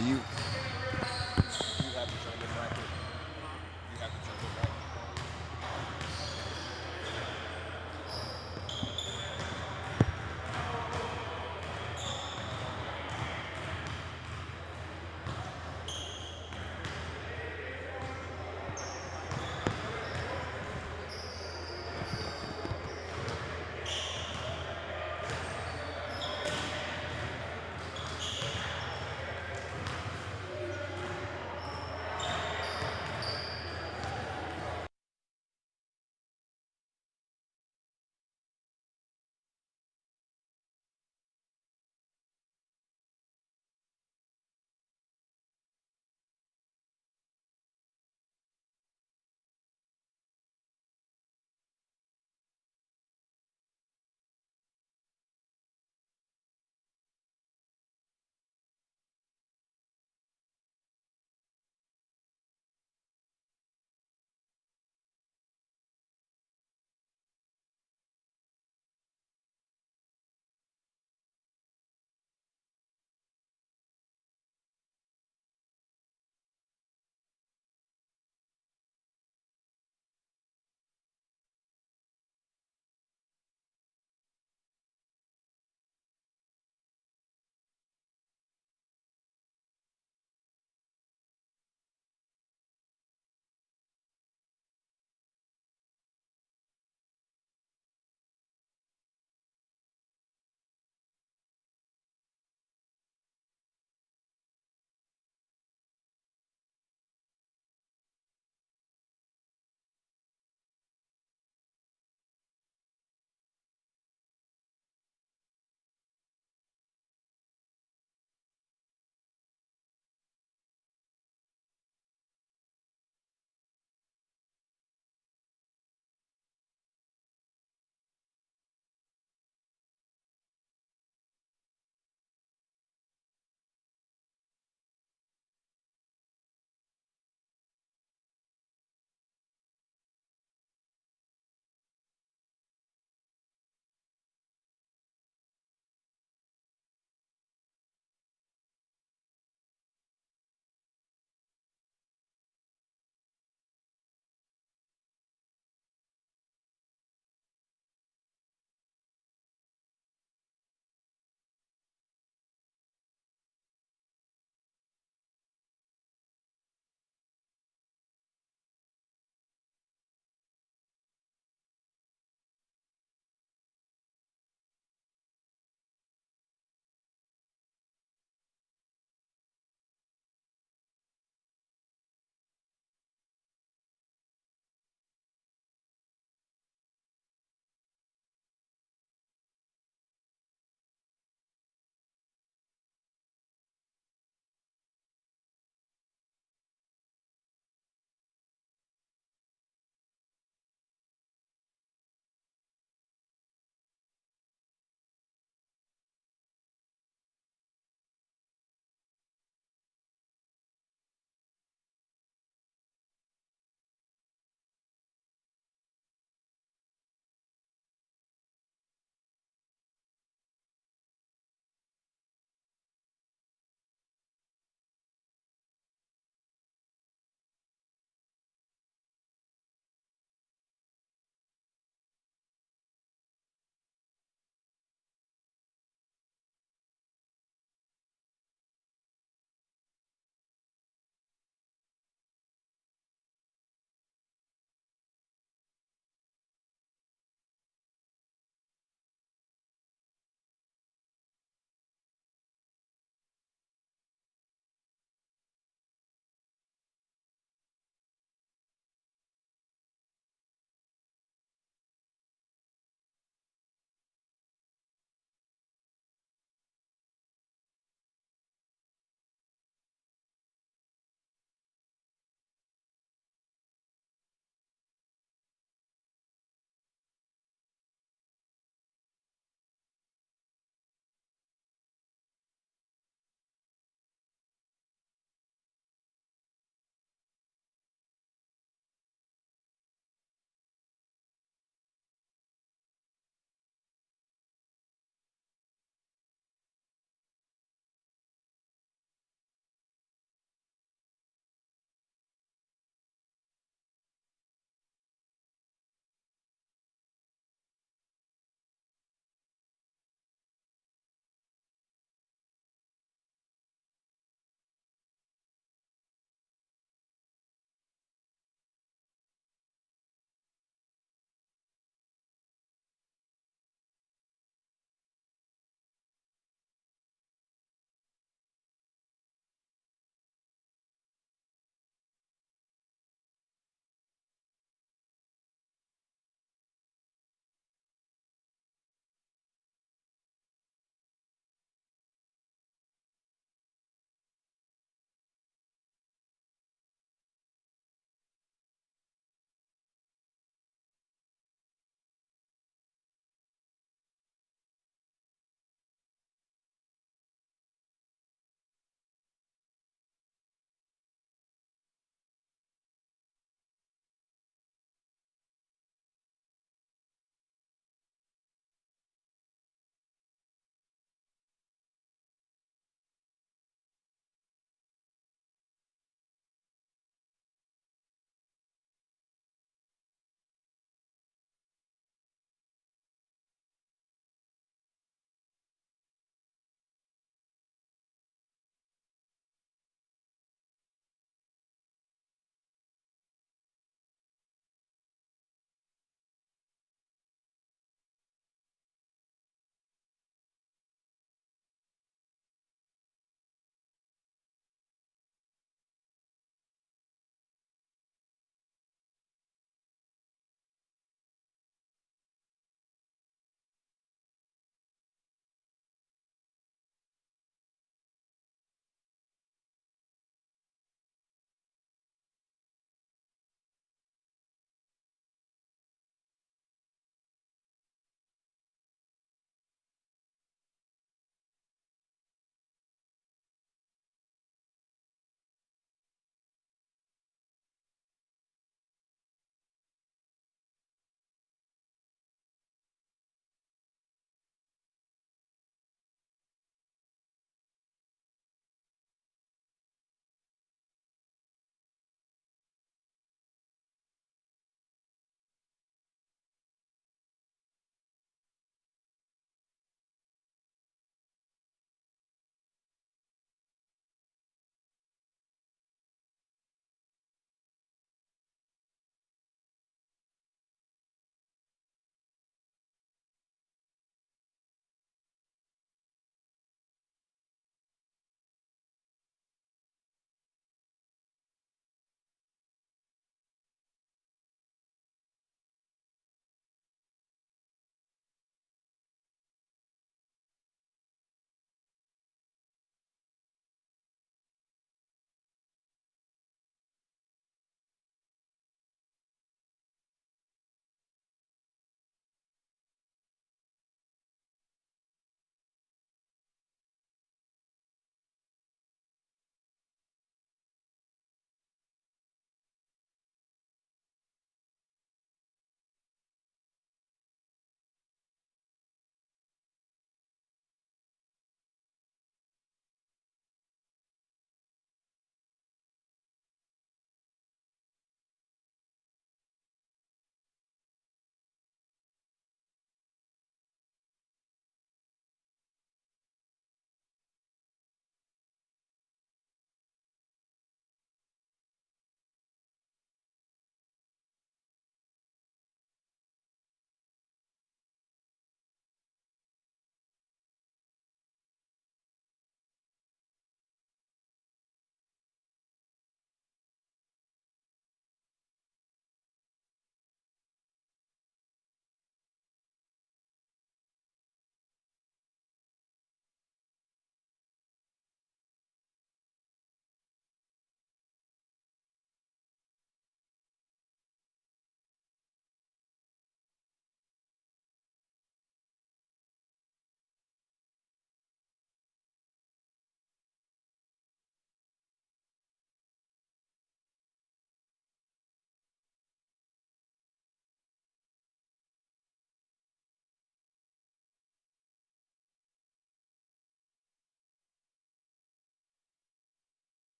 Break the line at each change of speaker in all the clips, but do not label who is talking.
Do you?
You have to join the bracket. You have to join the bracket.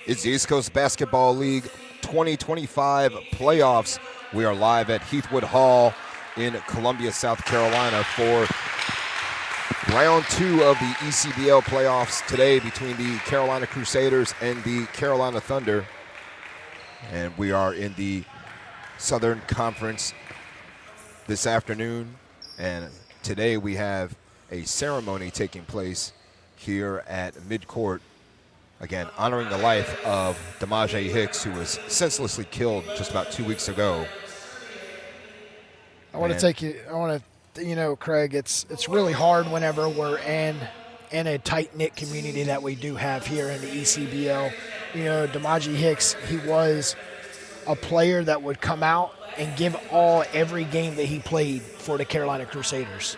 It's the East Coast Basketball League 2025 playoffs. We are live at Heathwood Hall in Columbia, South Carolina for round 2 of the ECBL playoffs today between the Carolina Crusaders and the Carolina Thunder. And we are in the Southern Conference this afternoon. And today we have a ceremony taking place here at midcourt. Again, honoring the life of Demaje Hicks, who was senselessly killed just about 2 weeks ago.
I want to, Craig, it's really hard whenever we're in a tight-knit community that we do have here in the ECBL. You know, Demaje Hicks, he was a player that would come out and give all every game that he played for the Carolina Crusaders.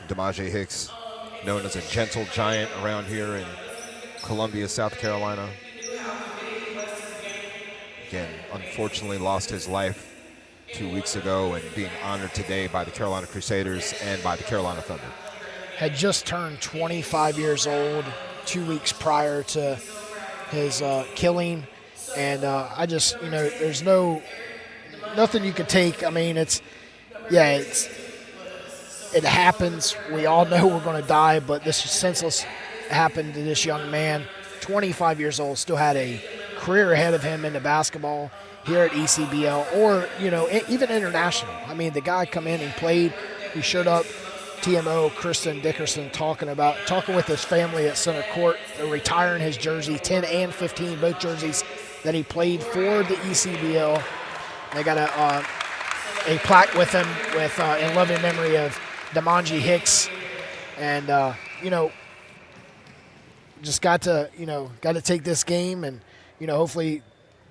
Demaje Hicks, known as a gentle giant around here in Columbia, South Carolina. Again, unfortunately lost his life 2 weeks ago and being honored today by the Carolina Crusaders and by the Carolina Thunder.
Had just turned 25 years old 2 weeks prior to his killing. And there's nothing you could take. I mean, it happens. We all know we're going to die, but this is senseless happened to this young man, 25 years old, still had a career ahead of him in the basketball here at ECBL or, even international. I mean, the guy come in and played. He showed up, TMO, Kristen Dickerson, talking with his family at center court, retiring his jersey, 10 and 15, both jerseys that he played for the ECBL. They got a plaque with him in loving memory of Demaje Hicks. And, just got to take this game and, hopefully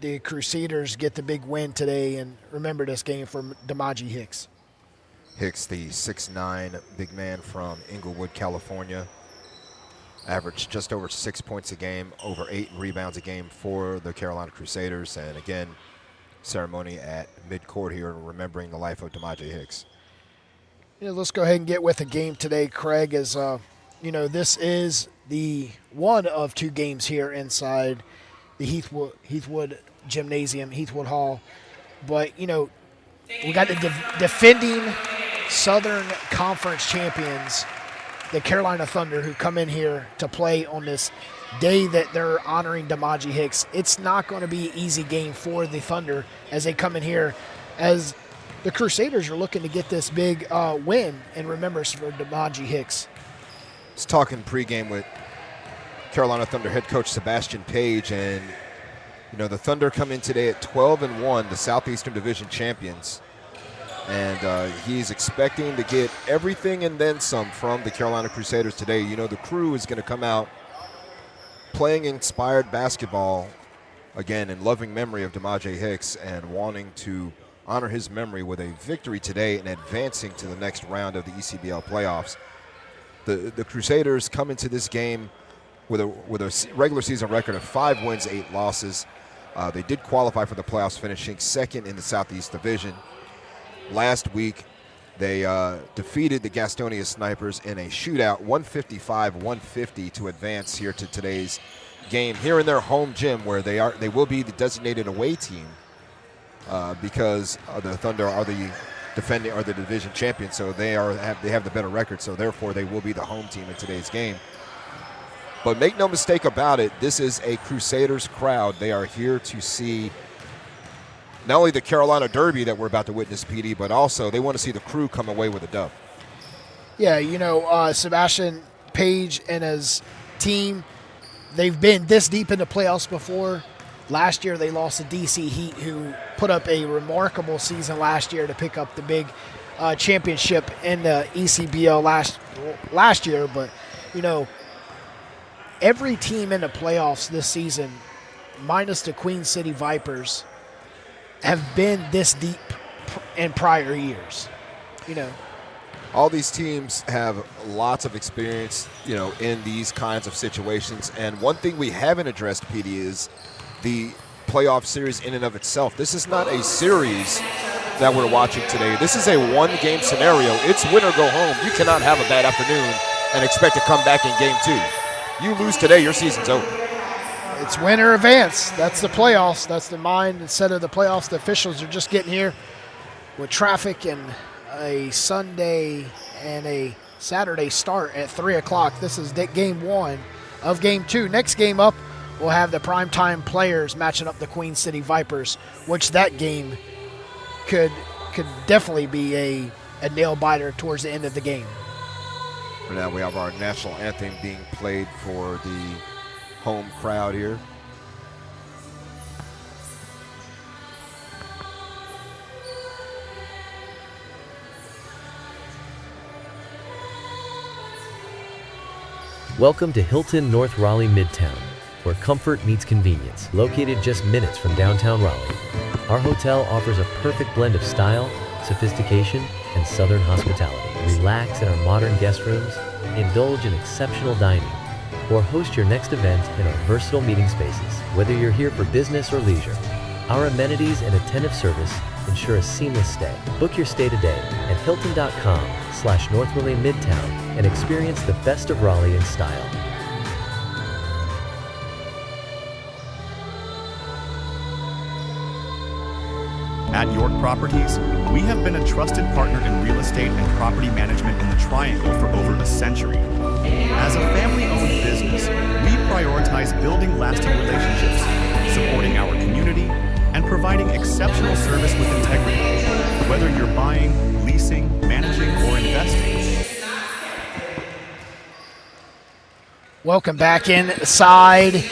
the Crusaders get the big win today and remember this game for Demaje Hicks.
Hicks, the 6'9" big man from Inglewood, California, averaged just over 6 points a game, over 8 rebounds a game for the Carolina Crusaders. And again, ceremony at midcourt here remembering the life of Demaje Hicks.
Let's go ahead and get with the game today, Craig, as this is the one of 2 games here inside the Heathwood Gymnasium, Heathwood Hall. But, we got the defending Southern Conference champions, the Carolina Thunder, who come in here to play on this day that they're honoring Demaje Hicks. It's not going to be an easy game for the Thunder as they come in here, as the Crusaders are looking to get this big win in remembrance for Demaje Hicks.
I was talking pregame with Carolina Thunder head coach Sebastian Page, and the Thunder come in today at 12-1, the Southeastern Division champions, and he's expecting to get everything and then some from the Carolina Crusaders today. The crew is going to come out playing inspired basketball again in loving memory of Demaje Hicks and wanting to honor his memory with a victory today and advancing to the next round of the ECBL playoffs. The Crusaders come into this game with a regular season record of 5 wins, 8 losses. They did qualify for the playoffs, finishing second in the Southeast Division. Last week, they defeated the Gastonia Snipers in a shootout, 155-150, to advance here to today's game here in their home gym, where they will be the designated away team because the Thunder are the division champions, so they have the better record, so therefore they will be the home team in today's game. But make no mistake about it, this is a Crusaders crowd. They are here to see not only the Carolina Derby that we're about to witness, PD, but also they want to see the crew come away with a dub.
Yeah, Sebastian Page and his team, they've been this deep in the playoffs before. Last year they lost to DC Heat, who put up a remarkable season last year to pick up the big championship in the ECBL last year. But, every team in the playoffs this season, minus the Queen City Vipers, have been this deep in prior years.
All these teams have lots of experience, in these kinds of situations. And one thing we haven't addressed, PD, is the playoff series in and of itself. This is not a series that we're watching today. This is a one-game scenario. It's win or go home. You cannot have a bad afternoon and expect to come back in game 2. You lose today, your season's over.
It's win or advance. That's the playoffs. That's the mind instead of the playoffs. The officials are just getting here with traffic and a Sunday and a Saturday start at 3 o'clock. This is game 1 of game 2. Next game up, we'll have the primetime players matching up the Queen City Vipers, which that game could definitely be a nail-biter towards the end of the game.
For now, we have our national anthem being played for the home crowd here.
Welcome to Hilton North Raleigh Midtown, where comfort meets convenience. Located just minutes from downtown Raleigh, our hotel offers a perfect blend of style, sophistication, and southern hospitality. Relax in our modern guest rooms, indulge in exceptional dining, or host your next event in our versatile meeting spaces. Whether you're here for business or leisure, our amenities and attentive service ensure a seamless stay. Book your stay today at hilton.com/North Raleigh Midtown and experience the best of Raleigh in style.
At York Properties, we have been a trusted partner in real estate and property management in the Triangle for over a century. As a family-owned business, we prioritize building lasting relationships, supporting our community, and providing exceptional service with integrity. Whether you're buying, leasing, managing, or investing.
Welcome back inside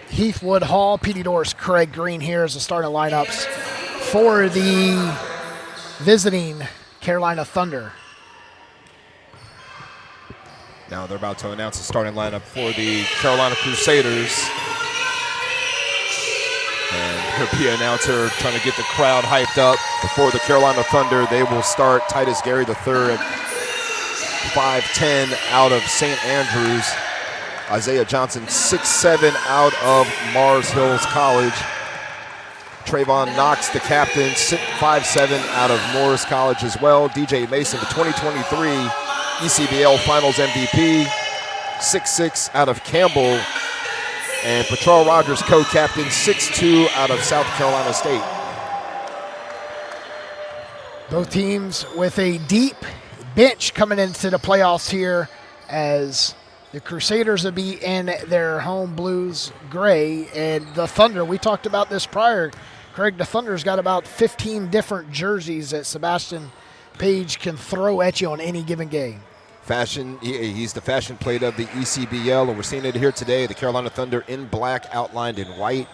Heathwood Hall. PD Doors, Craig Green here as the starting lineups for the visiting Carolina Thunder.
Now they're about to announce the starting lineup for the Carolina Crusaders. And there'll be an announcer trying to get the crowd hyped up. Before the Carolina Thunder, they will start Titus Gary III, 5'10", out of St. Andrews. Isaiah Johnson, 6'7", out of Mars Hills College. Trayvon Knox, the captain, 5'7", out of Morris College as well. DJ Mason, the 2023 ECBL Finals MVP, 6'6", out of Campbell. And Patrol Rogers, co-captain, 6'2", out of South Carolina State.
Both teams with a deep bench coming into the playoffs here, as the Crusaders will be in their home blues gray, and the Thunder, we talked about this prior, Craig, the Thunder's got about 15 different jerseys that Sebastian Page can throw at you on any given game.
Fashion, he's the fashion plate of the ECBL, and we're seeing it here today. The Carolina Thunder in black, outlined in white.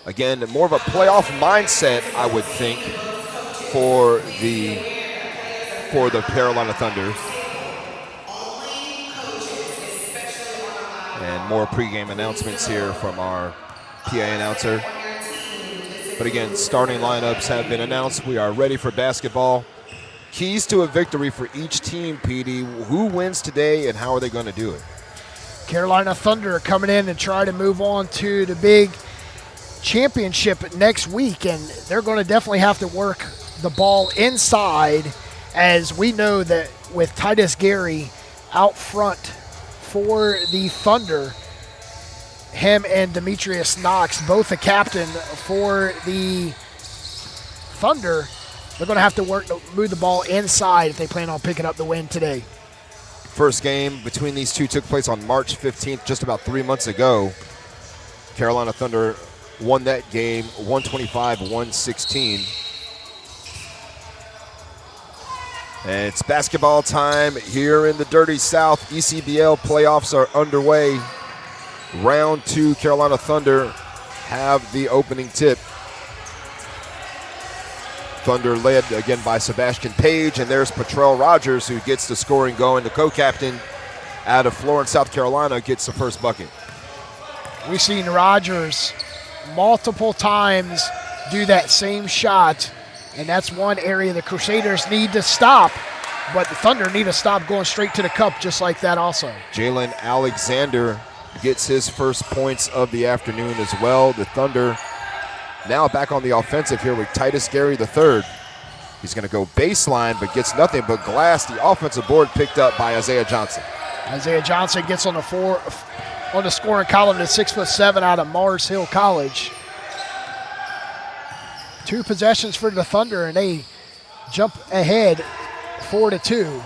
Again, more of a playoff mindset, I would think, for the Carolina Thunder. And more pregame announcements here from our PA announcer. But again, starting lineups have been announced. We are ready for basketball. Keys to a victory for each team, PD. Who wins today and how are they going to do it?
Carolina Thunder coming in and try to move on to the big championship next week, and they're going to definitely have to work the ball inside, as we know that with Titus Gary out front for the Thunder, him and Demetrius Knox, both the captain for the Thunder, they're going to have to work to move the ball inside if they plan on picking up the win today.
First game between these two took place on March 15th, just about 3 months ago. Carolina Thunder won that game 125-116. And it's basketball time here in the Dirty South. ECBL playoffs are underway. Round 2, Carolina Thunder have the opening tip. Thunder led again by Sebastian Page, and there's Patrell Rogers who gets the scoring going. The co-captain out of Florence, South Carolina, gets the first bucket.
We've seen Rogers multiple times do that same shot, and that's one area the Crusaders need to stop, but the Thunder need to stop going straight to the cup just like that also. Jalen
Alexander gets his first points of the afternoon as well. The Thunder now back on the offensive here with Titus Gary III. He's going to go baseline, but gets nothing but glass. The offensive board picked up by Isaiah Johnson.
Isaiah Johnson gets on the on the scoring column at 6'7" out of Mars Hill College. 2 possessions for the Thunder, and they jump ahead 4-2.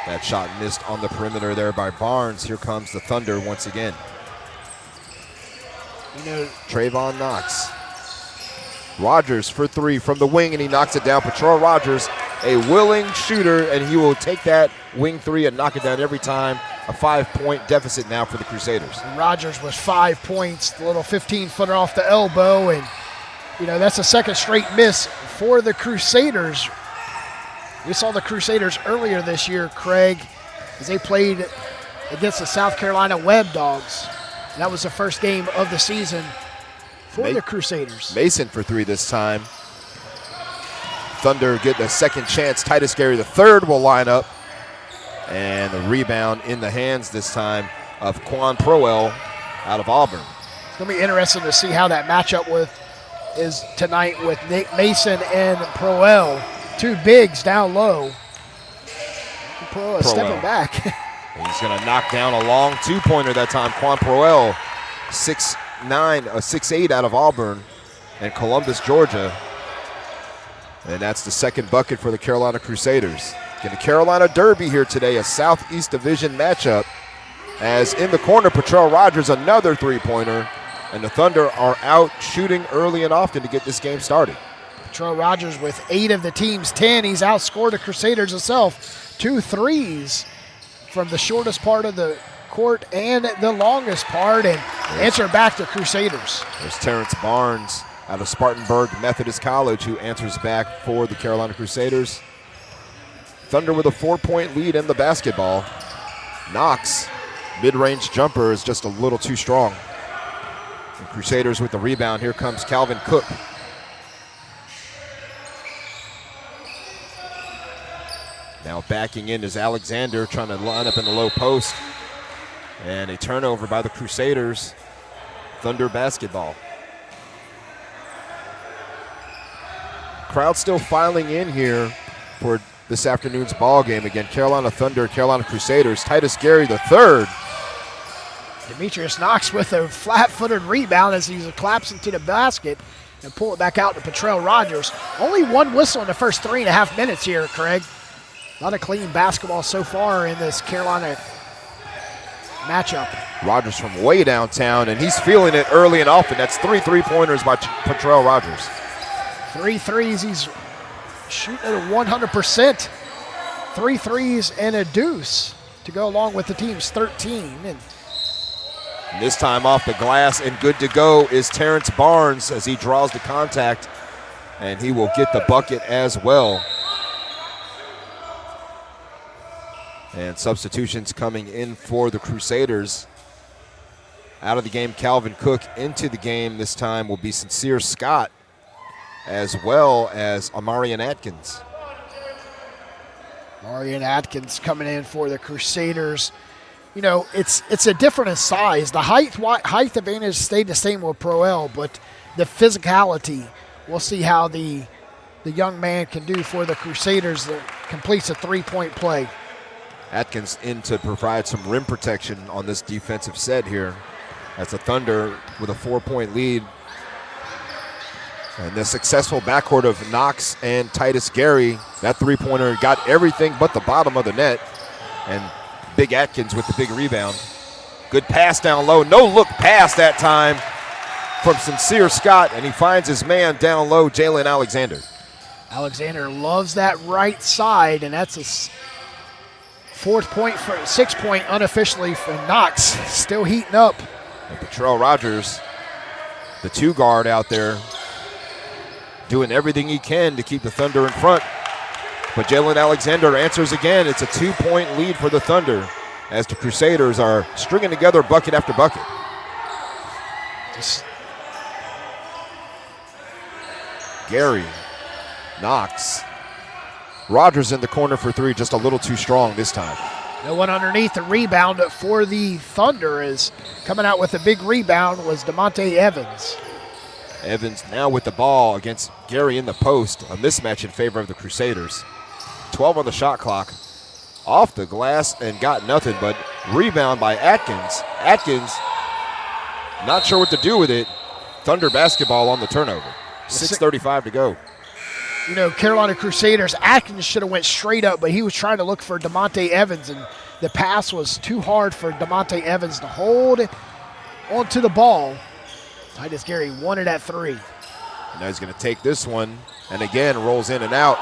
That shot missed on the perimeter there by Barnes. Here comes the Thunder once again.
You know,
Trayvon Knox. Rogers for 3 from the wing, and he knocks it down. Patrol Rogers, a willing shooter, and he will take that wing 3 and knock it down every time. A 5-point deficit now for the Crusaders.
Rogers with 5 points, the little 15-footer off the elbow, and you know that's a second straight miss for the Crusaders. We saw the Crusaders earlier this year, Craig, as they played against the South Carolina Web Dogs. And that was the first game of the season for the Crusaders.
Mason for 3 this time. Thunder get the second chance. Titus Gary the third will line up. And the rebound in the hands this time of Quan Proel out of Auburn.
It's going to be interesting to see how that matchup is tonight with Nick Mason and Proel. 2 bigs down low. Proel stepping back.
He's going to knock down a long 2-pointer that time. Quan Proel, 6'8" out of Auburn and Columbus, Georgia. And that's the second bucket for the Carolina Crusaders. In the Carolina Derby here today, a Southeast Division matchup. As in the corner, Patrell Rogers, another 3-pointer. And the Thunder are out shooting early and often to get this game started.
Patrell Rogers with 8 of the team's 10. He's outscored the Crusaders himself. 2 threes from the shortest part of the court and the longest part, and answer back to Crusaders.
There's Terrence Barnes out of Spartanburg Methodist College who answers back for the Carolina Crusaders. Thunder with a 4-point lead in the basketball. Knox, mid-range jumper, is just a little too strong. And Crusaders with the rebound. Here comes Calvin Cook. Now backing in is Alexander, trying to line up in the low post. And a turnover by the Crusaders. Thunder basketball. Crowd still filing in here for this afternoon's ball game. Again, Carolina Thunder, Carolina Crusaders. Titus Gary the third.
Demetrius Knox with a flat-footed rebound as he's collapsing to the basket and pull it back out to Patrell Rogers. Only 1 whistle in the first 3.5 minutes here, Craig. A lot of clean basketball so far in this Carolina matchup.
Rogers from way downtown, and he's feeling it early and often. That's 3 3-pointers by Patrell Rogers.
3 threes. He's shooting at a 100%. 3 threes and a deuce to go along with the team's 13. And
this time off the glass and good to go is Terrence Barnes as he draws the contact, and he will get the bucket as well. And substitutions coming in for the Crusaders. Out of the game, Calvin Cook. Into the game this time will be Sincere Scott, as well as Amarian Atkins.
Amarian Atkins coming in for the Crusaders. You know, it's a different in size. The height advantage stayed the same with Proel, but the physicality, we'll see how the young man can do for the Crusaders that completes a 3-point play.
Atkins in to provide some rim protection on this defensive set here as the Thunder with a 4-point lead. And the successful backcourt of Knox and Titus Gary. That 3-pointer got everything but the bottom of the net. And Big Atkins with the big rebound. Good pass down low. No look pass that time from Sincere Scott, and he finds his man down low, Jalen Alexander.
Alexander loves that right side, and that's a 6-point unofficially for Knox. Still heating up.
And Patrell Rogers, the 2-guard out there, doing everything he can to keep the Thunder in front. But Jalen Alexander answers again. It's a 2-point lead for the Thunder as the Crusaders are stringing together bucket after bucket. Gary, Knox, Rogers in the corner for 3, just a little too strong this time.
No one underneath. The rebound for the Thunder is coming out with a big rebound was DeMonte Evans.
Evans now with the ball against Gary in the post. A mismatch in favor of the Crusaders. 12 on the shot clock. off the glass and got nothing, but rebound by Atkins. Atkins, not sure what to do with it. Thunder basketball on the turnover. 6:35 to go.
You know, Carolina Crusaders, Atkins should have went straight up, but he was trying to look for DeMonte Evans, and the pass was too hard for DeMonte Evans to hold onto the ball. Titus Gary won it at 3.
And now he's going to take this one, and again rolls in and out.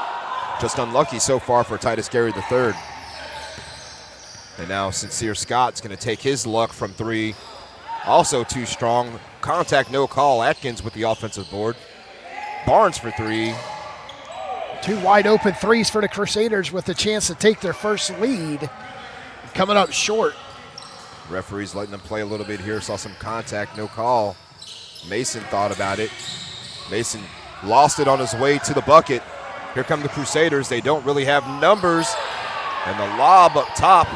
Just unlucky so far for Titus Gary III. And now Sincere Scott's going to take his luck from 3. Also too strong. Contact, no call. Atkins with the offensive board. Barnes for 3.
2 wide open threes for the Crusaders with a chance to take their first lead. Coming up short.
Referees letting them play a little bit here. Saw some contact, no call. Mason thought about it. Mason lost it on his way to the bucket. Here come the Crusaders. They don't really have numbers. And the lob up top,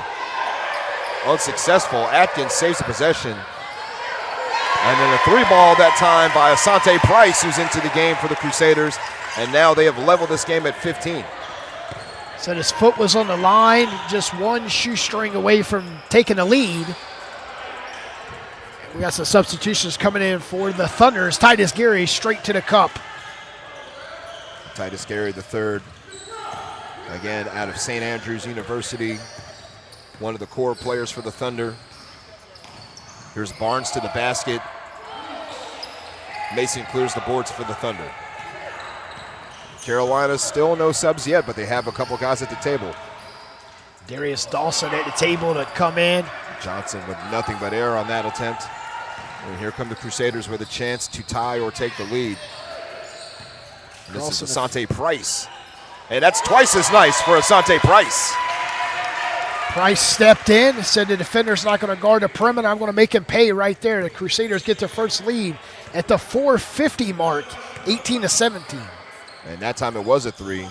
unsuccessful. Atkins saves the possession. And then a 3-ball that time by Asante Price, who's into the game for the Crusaders. And now they have leveled this game at 15.
So his foot was on the line, just one shoestring away from taking the lead. We got some substitutions coming in for the Thunders. Titus Gary straight to the cup.
Titus Gary III, again out of St. Andrews University, one of the core players for the Thunder. Here's Barnes to the basket. Mason clears the boards for the Thunder. Carolina still no subs yet, but they have a couple guys at the table.
Darius Dawson at the table to come in.
Johnson with nothing but air on that attempt. And here come the Crusaders with a chance to tie or take the lead. And this is Asante Price. And that's twice as nice for Asante Price.
Price stepped in, said the defender's not going to guard the perimeter. I'm going to make him pay right there. The Crusaders get their first lead at the 4:50 mark, 18-17.
And that time it was a 3.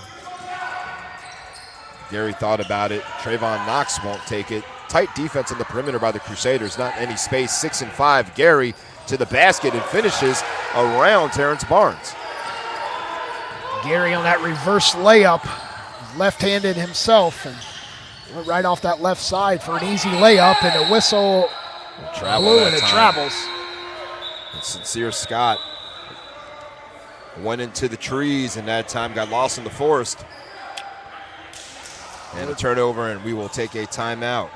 Gary thought about it. Trayvon Knox won't take it. Tight defense on the perimeter by the Crusaders. Not any space. 6 and 5. Gary to the basket and finishes around Terrence Barnes.
Gary on that reverse layup, left-handed himself, and went right off that left side for an easy layup, and the whistle blew and it travels.
And Sincere Scott went into the trees and that time got lost in the forest. And a turnover, and we will take a timeout.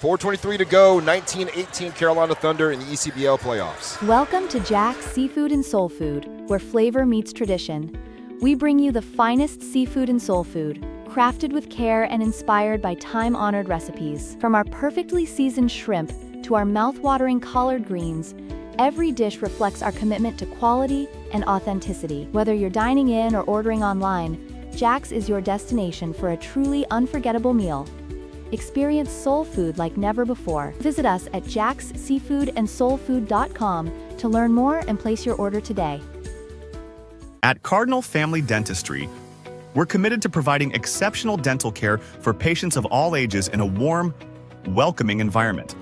4:23 to go, 19-18 Carolina Thunder in the ECBL playoffs.
Welcome to Jack's Seafood and Soul Food, where flavor meets tradition. We bring you the finest seafood and soul food, crafted with care and inspired by time-honored recipes. From our perfectly seasoned shrimp to our mouth-watering collard greens, every dish reflects our commitment to quality and authenticity. Whether you're dining in or ordering online, Jack's is your destination for a truly unforgettable meal. Experience soul food like never before. Visit us at jacksseafoodandsoulfood.com to learn more and place your order today.
At Cardinal Family Dentistry, we're committed to providing exceptional dental care for patients of all ages in a warm, welcoming environment.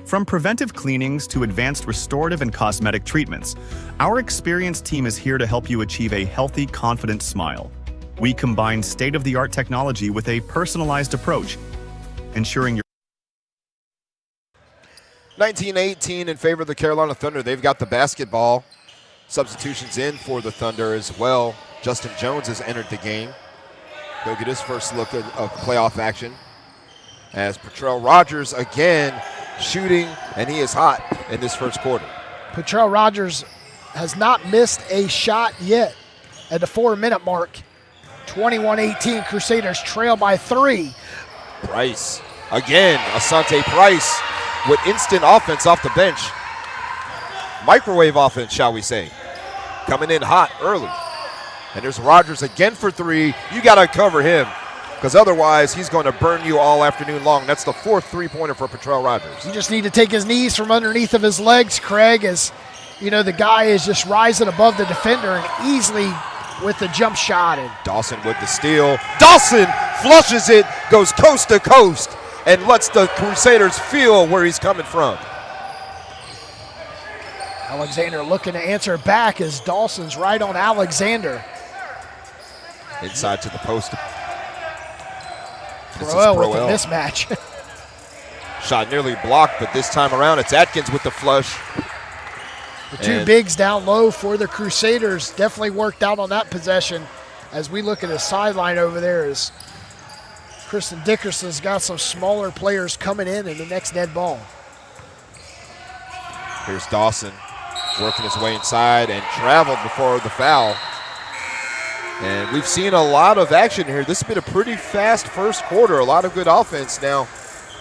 From preventive cleanings to advanced restorative and cosmetic treatments, our experienced team is here to help you achieve a healthy, confident smile. We combine state-of-the-art technology with a personalized approach, ensuring your
19-18 in favor of the Carolina Thunder. They've got the basketball. Substitutions in for the Thunder as well. Justin Jones has entered the game. He'll get his first look of playoff action. As Petrell Rogers again shooting, and he is hot in this first quarter.
Petrell Rogers has not missed a shot yet at the 4-minute mark. 21-18, Crusaders trail by 3.
Price, again, Asante Price with instant offense off the bench. Microwave offense, shall we say. Coming in hot early. And there's Rogers again for 3. You got to cover him, because otherwise he's going to burn you all afternoon long. That's the 4th three-pointer for Petrell Rogers.
You just need to take his knees from underneath of his legs, Craig, as you know the guy is just rising above the defender and easily with the jump shot. And
Dawson with the steal. Dawson flushes it, goes coast to coast, and lets the Crusaders feel where he's coming from.
Alexander looking to answer back as Dawson's right on Alexander.
Inside to the post.
Proel with a mismatch.
Shot nearly blocked, but this time around it's Atkins with the flush.
The two bigs down low for the Crusaders definitely worked out on that possession. As we look at the sideline over there, as Kristen Dickerson's got some smaller players coming in the next dead ball.
Here's Dawson working his way inside and traveled before the foul. And we've seen a lot of action here. This has been a pretty fast first quarter, a lot of good offense. Now,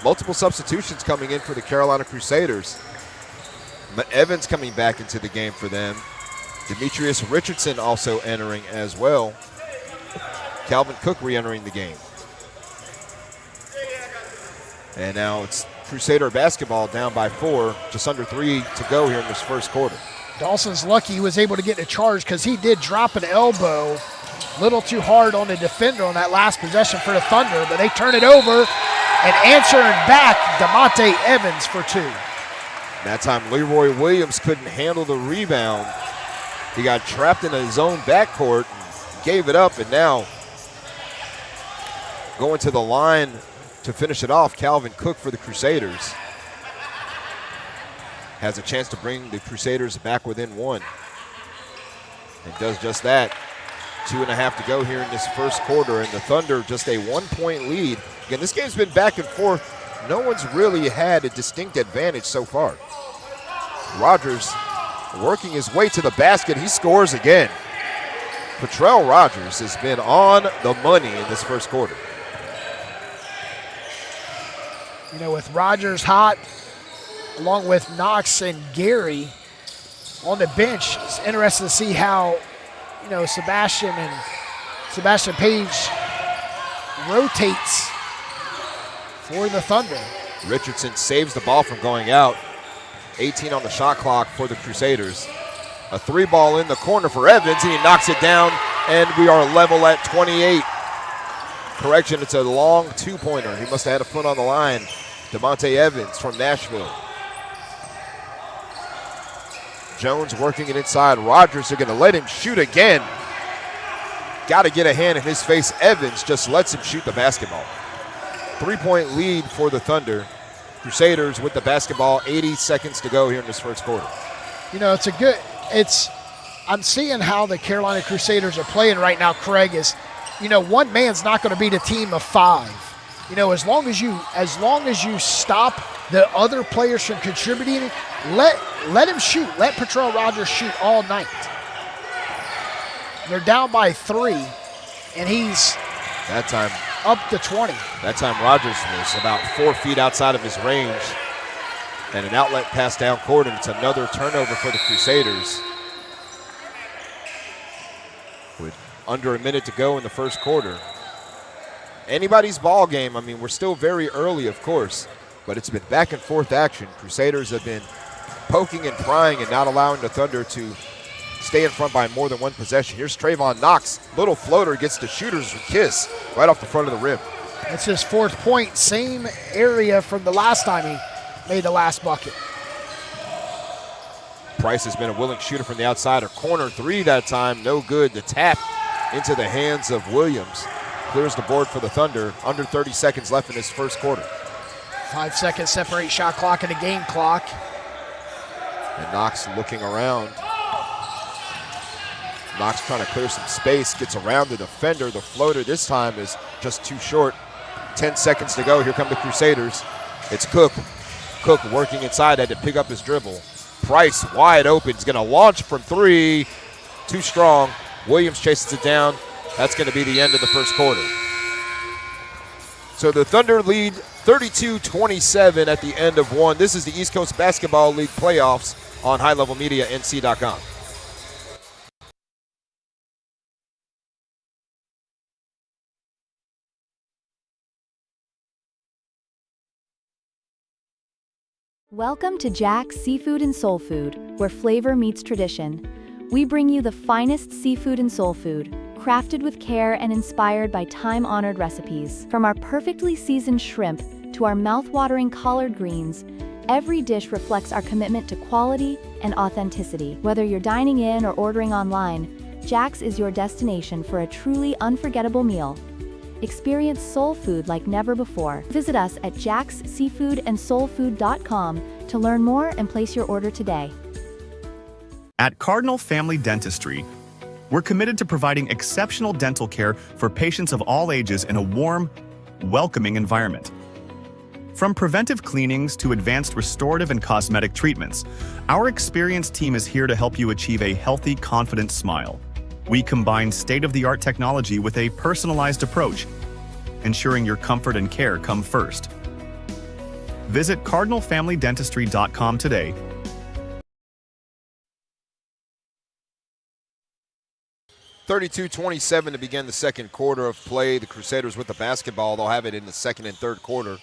multiple substitutions coming in for the Carolina Crusaders. Evans coming back into the game for them. Demetrius Richardson also entering as well. Calvin Cook re-entering the game. And now it's Crusader basketball down by 4, just under 3 to go here in this first quarter.
Dawson's lucky he was able to get a charge because he did drop an elbow a little too hard on the defender on that last possession for the Thunder, but they turn it over and answering back DeMonte Evans for 2.
That time Leroy Williams couldn't handle the rebound. He got trapped in his own backcourt and gave it up, and now going to the line to finish it off, Calvin Cook for the Crusaders. Has a chance to bring the Crusaders back within 1. And does just that. 2.5 to go here in this first quarter, and the Thunder just a 1-point lead. Again, this game's been back and forth. No one's really had a distinct advantage so far. Rogers working his way to the basket. He scores again. Petrell Rogers has been on the money in this first quarter.
You know, with Rogers hot, along with Knox and Gary on the bench, it's interesting to see how, you know, Sebastian Page rotates for the Thunder.
Richardson saves the ball from going out. 18 on the shot clock for the Crusaders. A 3-ball in the corner for Evans, and he knocks it down, and we are level at 28. Correction, it's a long 2-pointer. He must have had a foot on the line. DeMonte Evans from Nashville. Jones working it inside. Rogers are going to let him shoot again. Got to get a hand in his face. Evans just lets him shoot the basketball. 3-point lead for the Thunder. Crusaders with the basketball, 80 seconds to go here in this first quarter.
You know, I'm seeing how the Carolina Crusaders are playing right now, Craig, is, you know, one man's not going to beat a team of 5. You know, as long as you stop the other players from contributing, let him shoot. Let Petrell Rogers shoot all night. They're down by 3, and he's
that time
up to 20.
That time Rogers was about 4 feet outside of his range, and an outlet pass down court, and it's another turnover for the Crusaders. With under a minute to go in the first quarter. Anybody's ball game. I mean, we're still very early, of course, but it's been back and forth action. Crusaders have been poking and prying and not allowing the Thunder to stay in front by more than 1 possession. Here's Trayvon Knox. Little floater gets the shooter's kiss right off the front of the rim.
That's his 4th point. Same area from the last time he made the last bucket.
Price has been a willing shooter from the outside. A corner 3 that time. No good. The tap into the hands of Williams. Clears the board for the Thunder. Under 30 seconds left in this first quarter.
5 seconds separate shot clock and the game clock.
And Knox looking around. Knox trying to clear some space, gets around the defender. The floater this time is just too short. 10 seconds to go. Here come the Crusaders. It's Cook. Cook working inside, had to pick up his dribble. Price wide open. He's going to launch from 3. Too strong. Williams chases it down. That's going to be the end of the first quarter. So the Thunder lead 32-27 at the end of 1. This is the East Coast Basketball League playoffs on highlevelmedianc.com.
Welcome to Jack's Seafood and Soul Food, where flavor meets tradition. We bring you the finest seafood and soul food, crafted with care and inspired by time-honored recipes. From our perfectly seasoned shrimp to our mouth-watering collard greens, every dish reflects our commitment to quality and authenticity. Whether you're dining in or ordering online, Jack's is your destination for a truly unforgettable meal. Experience soul food like never before. Visit us at jacksseafoodandsoulfood.com to learn more and place your order today.
At Cardinal Family Dentistry, we're committed to providing exceptional dental care for patients of all ages in a warm, welcoming environment. From preventive cleanings to advanced restorative and cosmetic treatments, our experienced team is here to help you achieve a healthy, confident smile. We combine state-of-the-art technology with a personalized approach, ensuring your comfort and care come first. Visit cardinalfamilydentistry.com today.
(32-27) to begin the second quarter of play. The Crusaders with the basketball. They'll have it in the second and third quarter.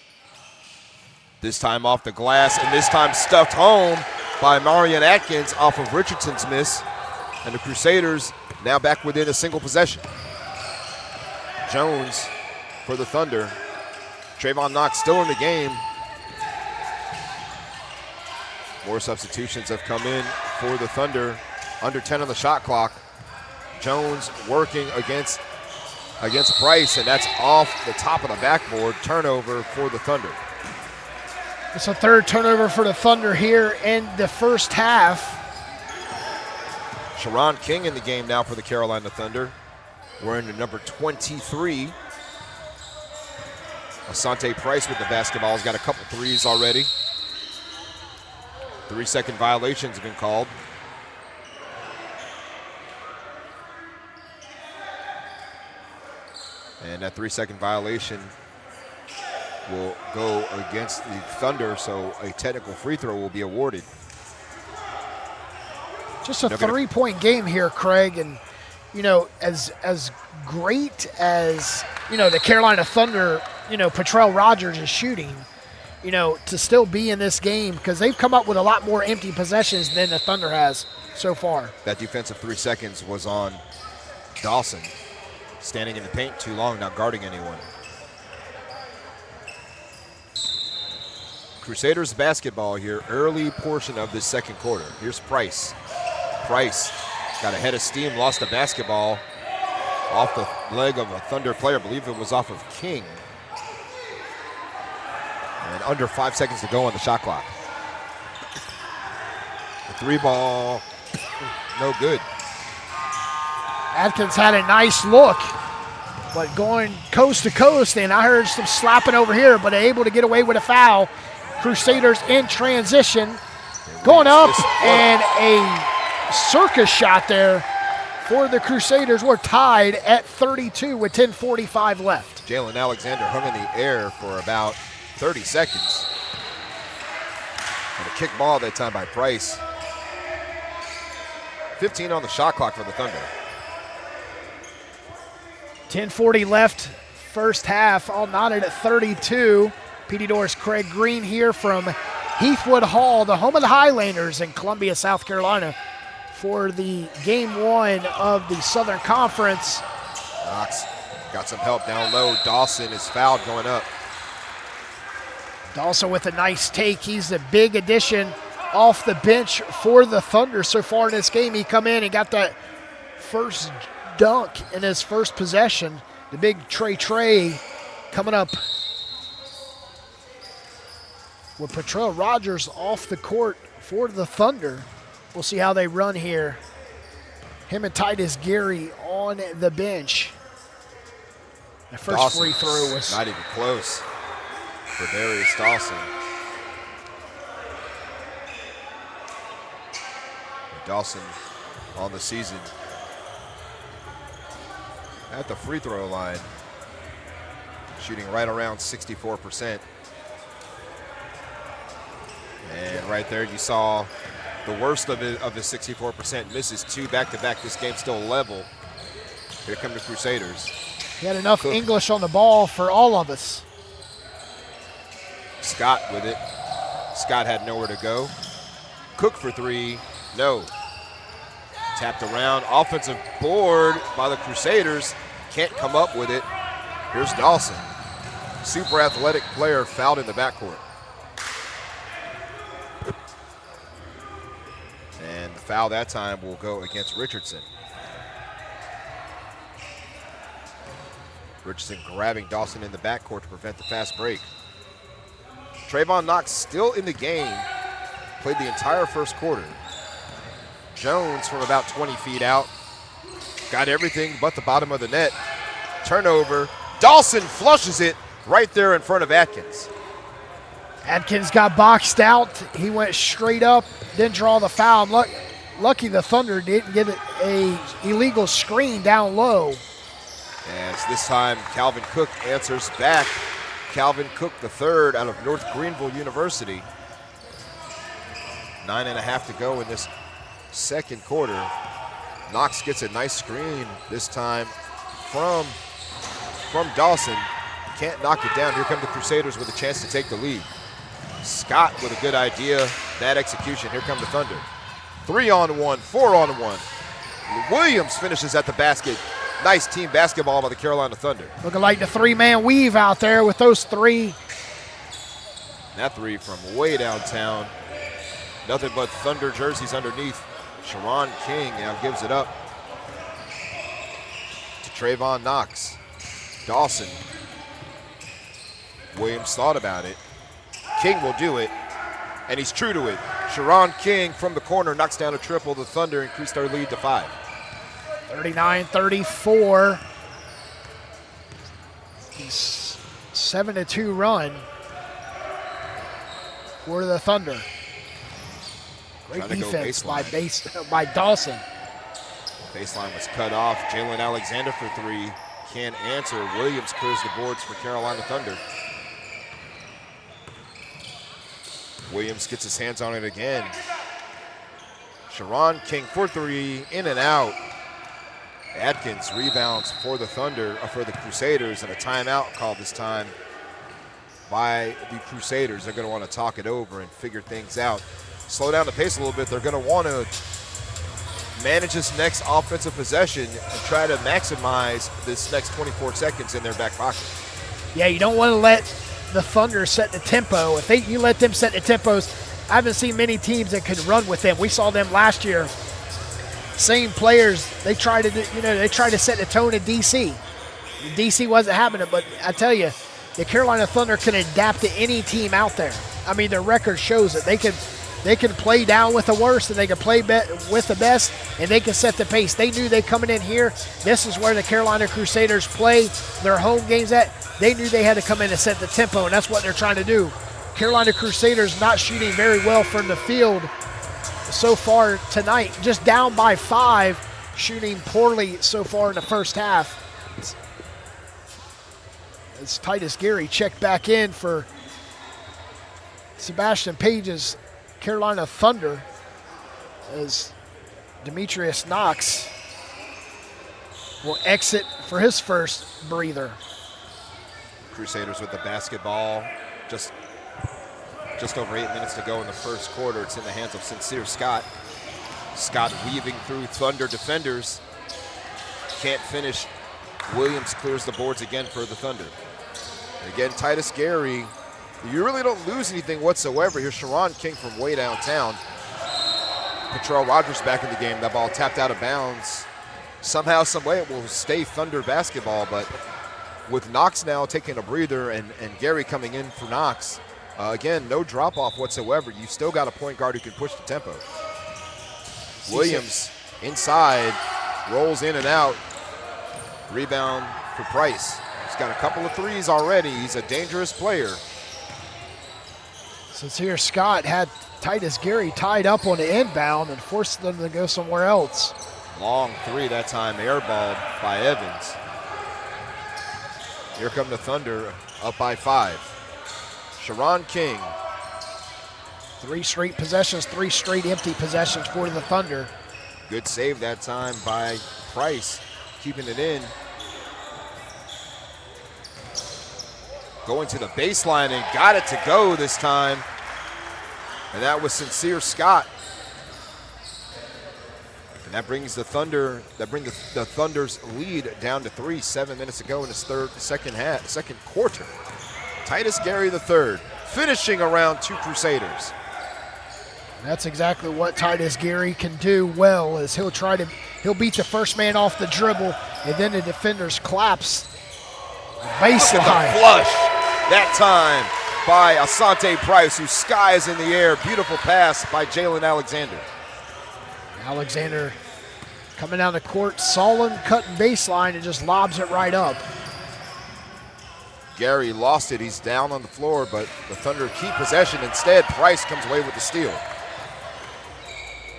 This time off the glass, and this time stuffed home by Marion Atkins off of Richardson's miss. And the Crusaders now back within a single possession. Jones for the Thunder. Trayvon Knox still in the game. More substitutions have come in for the Thunder. Under 10 on the shot clock. Jones working against Price, and that's off the top of the backboard. Turnover for the Thunder.
It's a third turnover for the Thunder here in the first half.
Sharon King in the game now for the Carolina Thunder. Wearing the number 23. Asante Price with the basketball. Has got a couple threes already. 3-second violations have been called. And that 3-second violation will go against the Thunder, so a technical free throw will be awarded.
Just a three-point game here, Craig, and as great as the Carolina Thunder, Patrell Rogers is shooting, to still be in this game because they've come up with a lot more empty possessions than the Thunder has so far.
That defensive 3 seconds was on Dawson, standing in the paint too long, not guarding anyone. Crusaders basketball here, early portion of this second quarter. Here's Price. Price got a head of steam, lost the basketball off the leg of a Thunder player. I believe it was off of King. And under 5 seconds to go on the shot clock. The three ball, no good.
Atkins had a nice look, but going coast to coast, and I heard some slapping over here, but able to get away with a foul. Crusaders in transition, going up, and a circus shot there for the Crusaders. We're tied at 32 with 10:45 left.
Jalen Alexander hung in the air for about 30 seconds. And a kick ball that time by Price. 15 on the shot clock for the Thunder.
10:40 left, first half, all knotted at 32. PD Doors Craig Green here from Heathwood Hall, the home of the Highlanders in Columbia, South Carolina, for the game one of the Southern Conference.
Knox got some help down low. Dawson is fouled going up.
Dawson with a nice take. He's the big addition off the bench for the Thunder so far in this game. He come in and got that first dunk in his first possession. The big Trey coming up with Patrell Rogers off the court for the Thunder. We'll see how they run here. Him and Titus Gary on the bench. The first
Dawson
free throw was
not even close for Darius Dawson. Dawson on the season at the free throw line, shooting right around 64%. And right there you saw the worst of his 64%, misses 2 back-to-back. This game's still level. Here come the Crusaders.
He had enough English on the ball for all of us.
Scott with it. Scott had nowhere to go. Cook for 3, no. Tapped around, offensive board by the Crusaders. Can't come up with it. Here's Dawson. Super athletic player fouled in the backcourt. And the foul that time will go against Richardson. Richardson grabbing Dawson in the backcourt to prevent the fast break. Trayvon Knox still in the game. Played the entire first quarter. Jones from about 20 feet out. Got everything but the bottom of the net. Turnover. Dawson flushes it right there in front of Atkins.
Atkins got boxed out. He went straight up, didn't draw the foul. Lucky the Thunder didn't get a illegal screen down low.
As this time Calvin Cook answers back. Calvin Cook the third out of North Greenville University. 9.5 to go in this second quarter. Knox gets a nice screen this time from Dawson. Can't knock it down. Here come the Crusaders with a chance to take the lead. Scott with a good idea. Bad execution. Here come the Thunder. 3-on-1, 4-on-1. Williams finishes at the basket. Nice team basketball by the Carolina Thunder.
Looking like the three-man weave out there with those three.
That three from way downtown. Nothing but Thunder jerseys underneath. Sharon King now gives it up to Trayvon Knox. Dawson. Williams thought about it. King will do it, and he's true to it. Sharon King from the corner knocks down a triple. The Thunder increased their lead to 5.
39-34. 7-2 run for the Thunder. Great defense by Dawson.
Baseline was cut off. Jalen Alexander for three. Can't answer. Williams clears the boards for Carolina Thunder. Williams gets his hands on it again. Sharon King for three, in and out. Atkins rebounds for the Thunder, for the Crusaders, and a timeout called this time by the Crusaders. They're going to want to talk it over and figure things out. Slow down the pace a little bit. They're going to want to manage this next offensive possession and try to maximize this next 24 seconds in their back pocket.
Yeah, you don't want to let the Thunder set the tempo. If you let them set the tempos, I haven't seen many teams that could run with them. We saw them last year. Same players, they tried to set the tone in DC. DC wasn't having it, but I tell you, the Carolina Thunder can adapt to any team out there. I mean, their record shows it. They can play down with the worst, and they can play with the best, and they can set the pace. They knew they coming in here. This is where the Carolina Crusaders play their home games at. They knew they had to come in and set the tempo, and that's what they're trying to do. Carolina Crusaders not shooting very well from the field so far tonight. Just down by 5, shooting poorly so far in the first half. As Titus Gary checked back in for Sebastian Page's Carolina Thunder, as Demetrius Knox will exit for his first breather.
Crusaders with the basketball. Just over 8 minutes to go in the first quarter. It's in the hands of Sincere Scott. Scott weaving through Thunder defenders. Can't finish. Williams clears the boards again for the Thunder. Again, Titus Gary. You really don't lose anything whatsoever. Here's Sharon King from way downtown. Patrell Rogers back in the game. That ball tapped out of bounds. Somehow, some way it will stay Thunder basketball, but with Knox now taking a breather and Gary coming in for Knox, again, no drop-off whatsoever. You still got a point guard who can push the tempo. Williams inside, rolls in and out. Rebound for Price. He's got a couple of threes already. He's a dangerous player.
Sincere Scott had Titus Gary tied up on the inbound and forced them to go somewhere else.
Long three that time, airballed by Evans. Here come the Thunder, up by 5. Sharon King.
3 straight possessions, 3 straight empty possessions for the Thunder.
Good save that time by Price, keeping it in. Going to the baseline and got it to go this time. And that was Sincere Scott. And that brings the Thunder, the Thunder's lead down to 3, 7 minutes to go in this second quarter. Titus Gary III finishing around 2 Crusaders.
That's exactly what Titus Gary can do well, is he'll beat the first man off the dribble, and then the defenders collapse Baseline.
Look at the flush that time by Asante Price, who skies in the air. Beautiful pass by Jalen Alexander.
Alexander coming down the court, Solon cutting baseline and just lobs it right up.
Gary lost it. He's down on the floor, but the Thunder keep possession. Instead, Price comes away with the steal.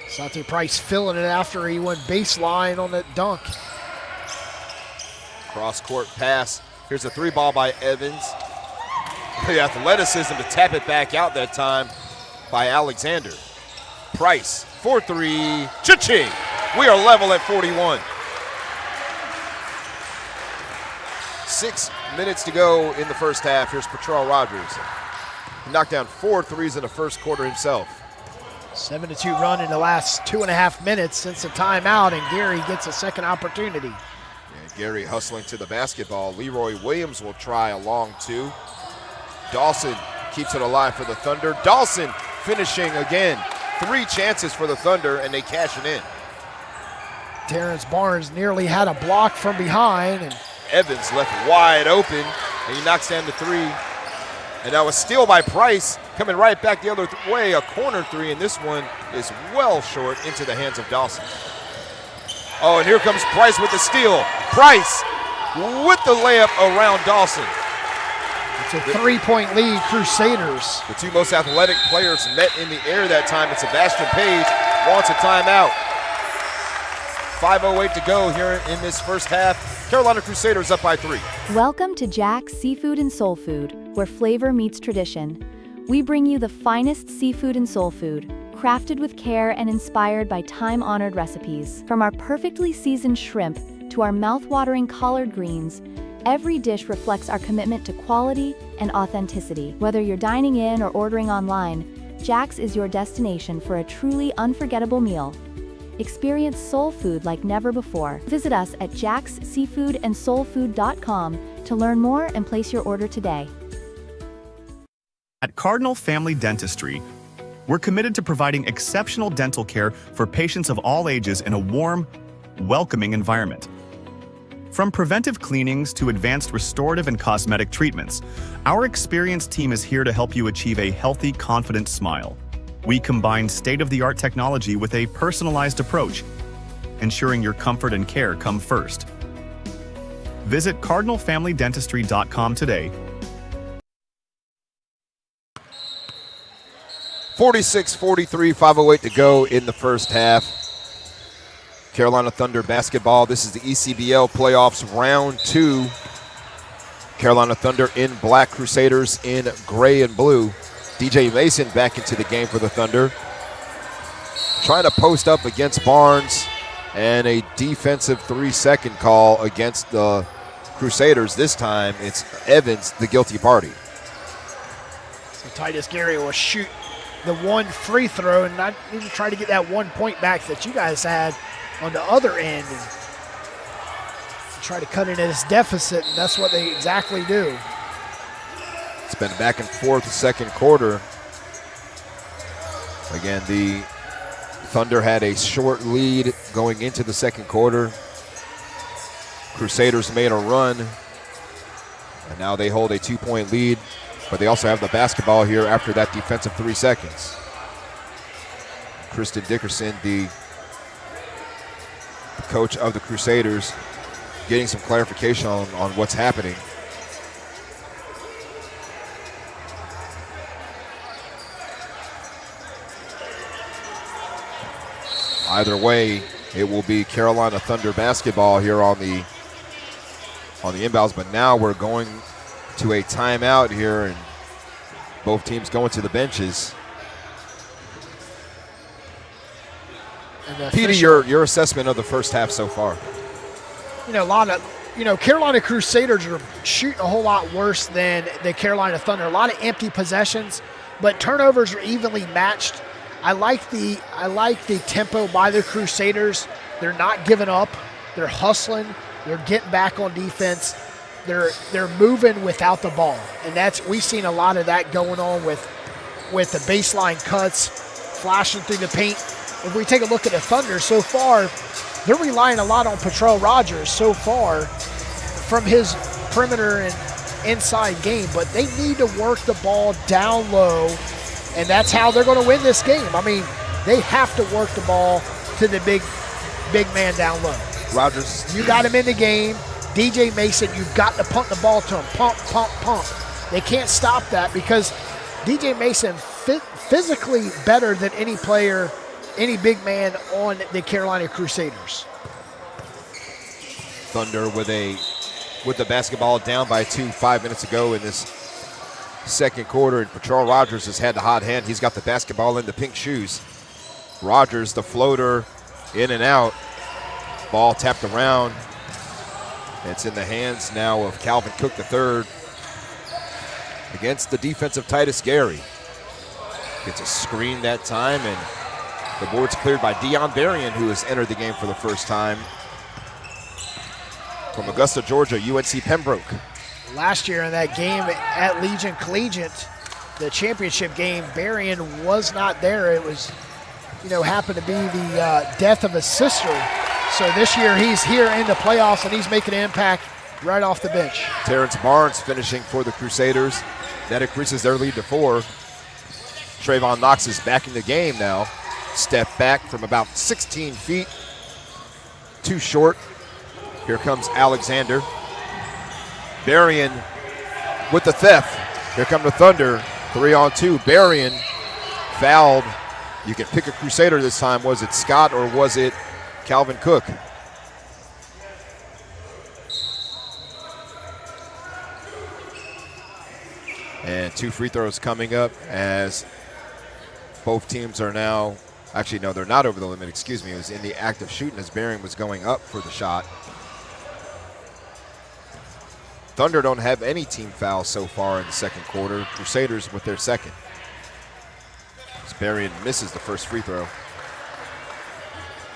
Asante Price filling it after he went baseline on that dunk.
Cross-court pass. Here's a three ball by Evans. The athleticism to tap it back out that time by Alexander. Price for three. Cha-ching! We are level at 41. 6 minutes to go in the first half. Here's Patrell Rogers. He knocked down 4 threes in the first quarter himself.
7-2 run in the last 2.5 minutes since the timeout, and Gary gets a second opportunity.
And Gary hustling to the basketball. Leroy Williams will try a long two. Dawson keeps it alive for the Thunder. Dawson finishing again. 3 chances for the Thunder, and they cash it in.
Terrence Barnes nearly had a block from behind, and
Evans left wide open, and he knocks down the three. And now a steal by Price, coming right back the other way, a corner three, and this one is well short into the hands of Dawson. Oh, and here comes Price with the steal. Price with the layup around Dawson.
it's a 3-point lead, Crusaders.
The two most athletic players met in the air that time, and Sebastian Page wants a timeout. 5:08 to go here in this first half. Carolina Crusaders up by 3.
Welcome to Jack's Seafood and Soul Food, where flavor meets tradition. We bring you the finest seafood and soul food, crafted with care and inspired by time-honored recipes. From our perfectly seasoned shrimp to our mouth-watering collard greens, every dish reflects our commitment to quality and authenticity. Whether you're dining in or ordering online, Jack's is your destination for a truly unforgettable meal. Experience soul food like never before. Visit us at jacksseafoodandsoulfood.com to learn more and place your order today.
At Cardinal Family Dentistry, we're committed to providing exceptional dental care for patients of all ages in a warm, welcoming environment. From preventive cleanings to advanced restorative and cosmetic treatments, our experienced team is here to help you achieve a healthy, confident smile. We combine state-of-the-art technology with a personalized approach, ensuring your comfort and care come first. Visit cardinalfamilydentistry.com today.
46-43, 5:08 to go in the first half. Carolina Thunder basketball. This is the ECBL playoffs, round 2. Carolina Thunder in black, Crusaders in gray and blue. DJ Mason back into the game for the Thunder. Trying to post up against Barnes, and a defensive 3-second call against the Crusaders. This time it's Evans, the guilty party.
So Titus Gary will shoot the one free throw and not even try to get that 1 point back that you guys had on the other end. And try to cut into this deficit, and that's what they exactly do.
It's been back and forth second quarter. Again, the Thunder had a short lead going into the second quarter. Crusaders made a run, and now they hold a 2-point lead, but they also have the basketball here after that defensive 3 seconds. Kristen Dickerson, the coach of the Crusaders, getting some clarification on what's happening. Either way, it will be Carolina Thunder basketball here on the inbounds, but now we're going to a timeout here, and both teams going to the benches. Petey, your assessment of the first half so far?
Carolina Crusaders are shooting a whole lot worse than the Carolina Thunder. A lot of empty possessions, but turnovers are evenly matched. I like the tempo by the Crusaders. They're not giving up. They're hustling. They're getting back on defense. They're moving without the ball, and we've seen a lot of that going on with the baseline cuts, flashing through the paint. If we take a look at the Thunder so far, they're relying a lot on Patrell Rogers so far from his perimeter and inside game, but they need to work the ball down low, and that's how they're going to win this game. I mean, they have to work the ball to the big man down low.
Rogers.
You got him in the game. DJ Mason, you've got to punt the ball to him. Pump, pump, pump. They can't stop that because DJ Mason physically better than any player, any big man on the Carolina Crusaders.
Thunder with the basketball down by 2 5 minutes ago in this second quarter, and Patrol Rogers has had the hot hand. He's got the basketball in the pink shoes. Rogers, the floater, in and out. Ball tapped around. It's in the hands now of Calvin Cook III against the defensive Titus Gary. Gets a screen that time, and the board's cleared by Deion Berrien, who has entered the game for the first time from Augusta, Georgia, UNC Pembroke.
Last year in that game at Legion Collegiate, the championship game, Berrien was not there. It was, happened to be the death of his sister. So this year he's here in the playoffs, and he's making an impact right off the bench.
Terrence Barnes finishing for the Crusaders. That increases their lead to 4. Trayvon Knox is back in the game now. Step back from about 16 feet. Too short. Here comes Alexander. Berrien with the theft. Here come the Thunder. 3-on-2. Berrien fouled. You can pick a Crusader this time. Was it Scott or was it Calvin Cook? And 2 free throws coming up as both teams are now, actually no, they're not over the limit, excuse me. It was in the act of shooting as Berrien was going up for the shot. Thunder don't have any team fouls so far in the second quarter. Crusaders with their second. As Berrien misses the first free throw.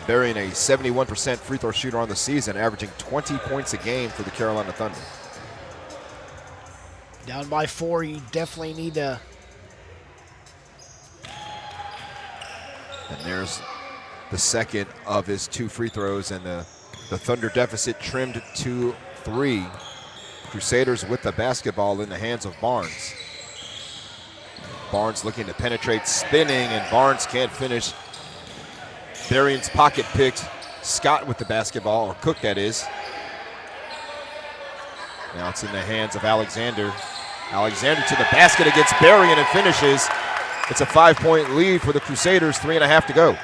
Berrien, a 71% free throw shooter on the season, averaging 20 points a game for the Carolina Thunder.
Down by 4, you definitely need to.
And there's the second of his 2 free throws, and the Thunder deficit trimmed to 3. Crusaders with the basketball in the hands of Barnes. Barnes looking to penetrate, spinning, and Barnes can't finish. Berrien's pocket picked. Scott with the basketball, or Cook that is. Now it's in the hands of Alexander. Alexander to the basket against Berrien and finishes. It's a 5-point lead for the Crusaders, 3.5 to go.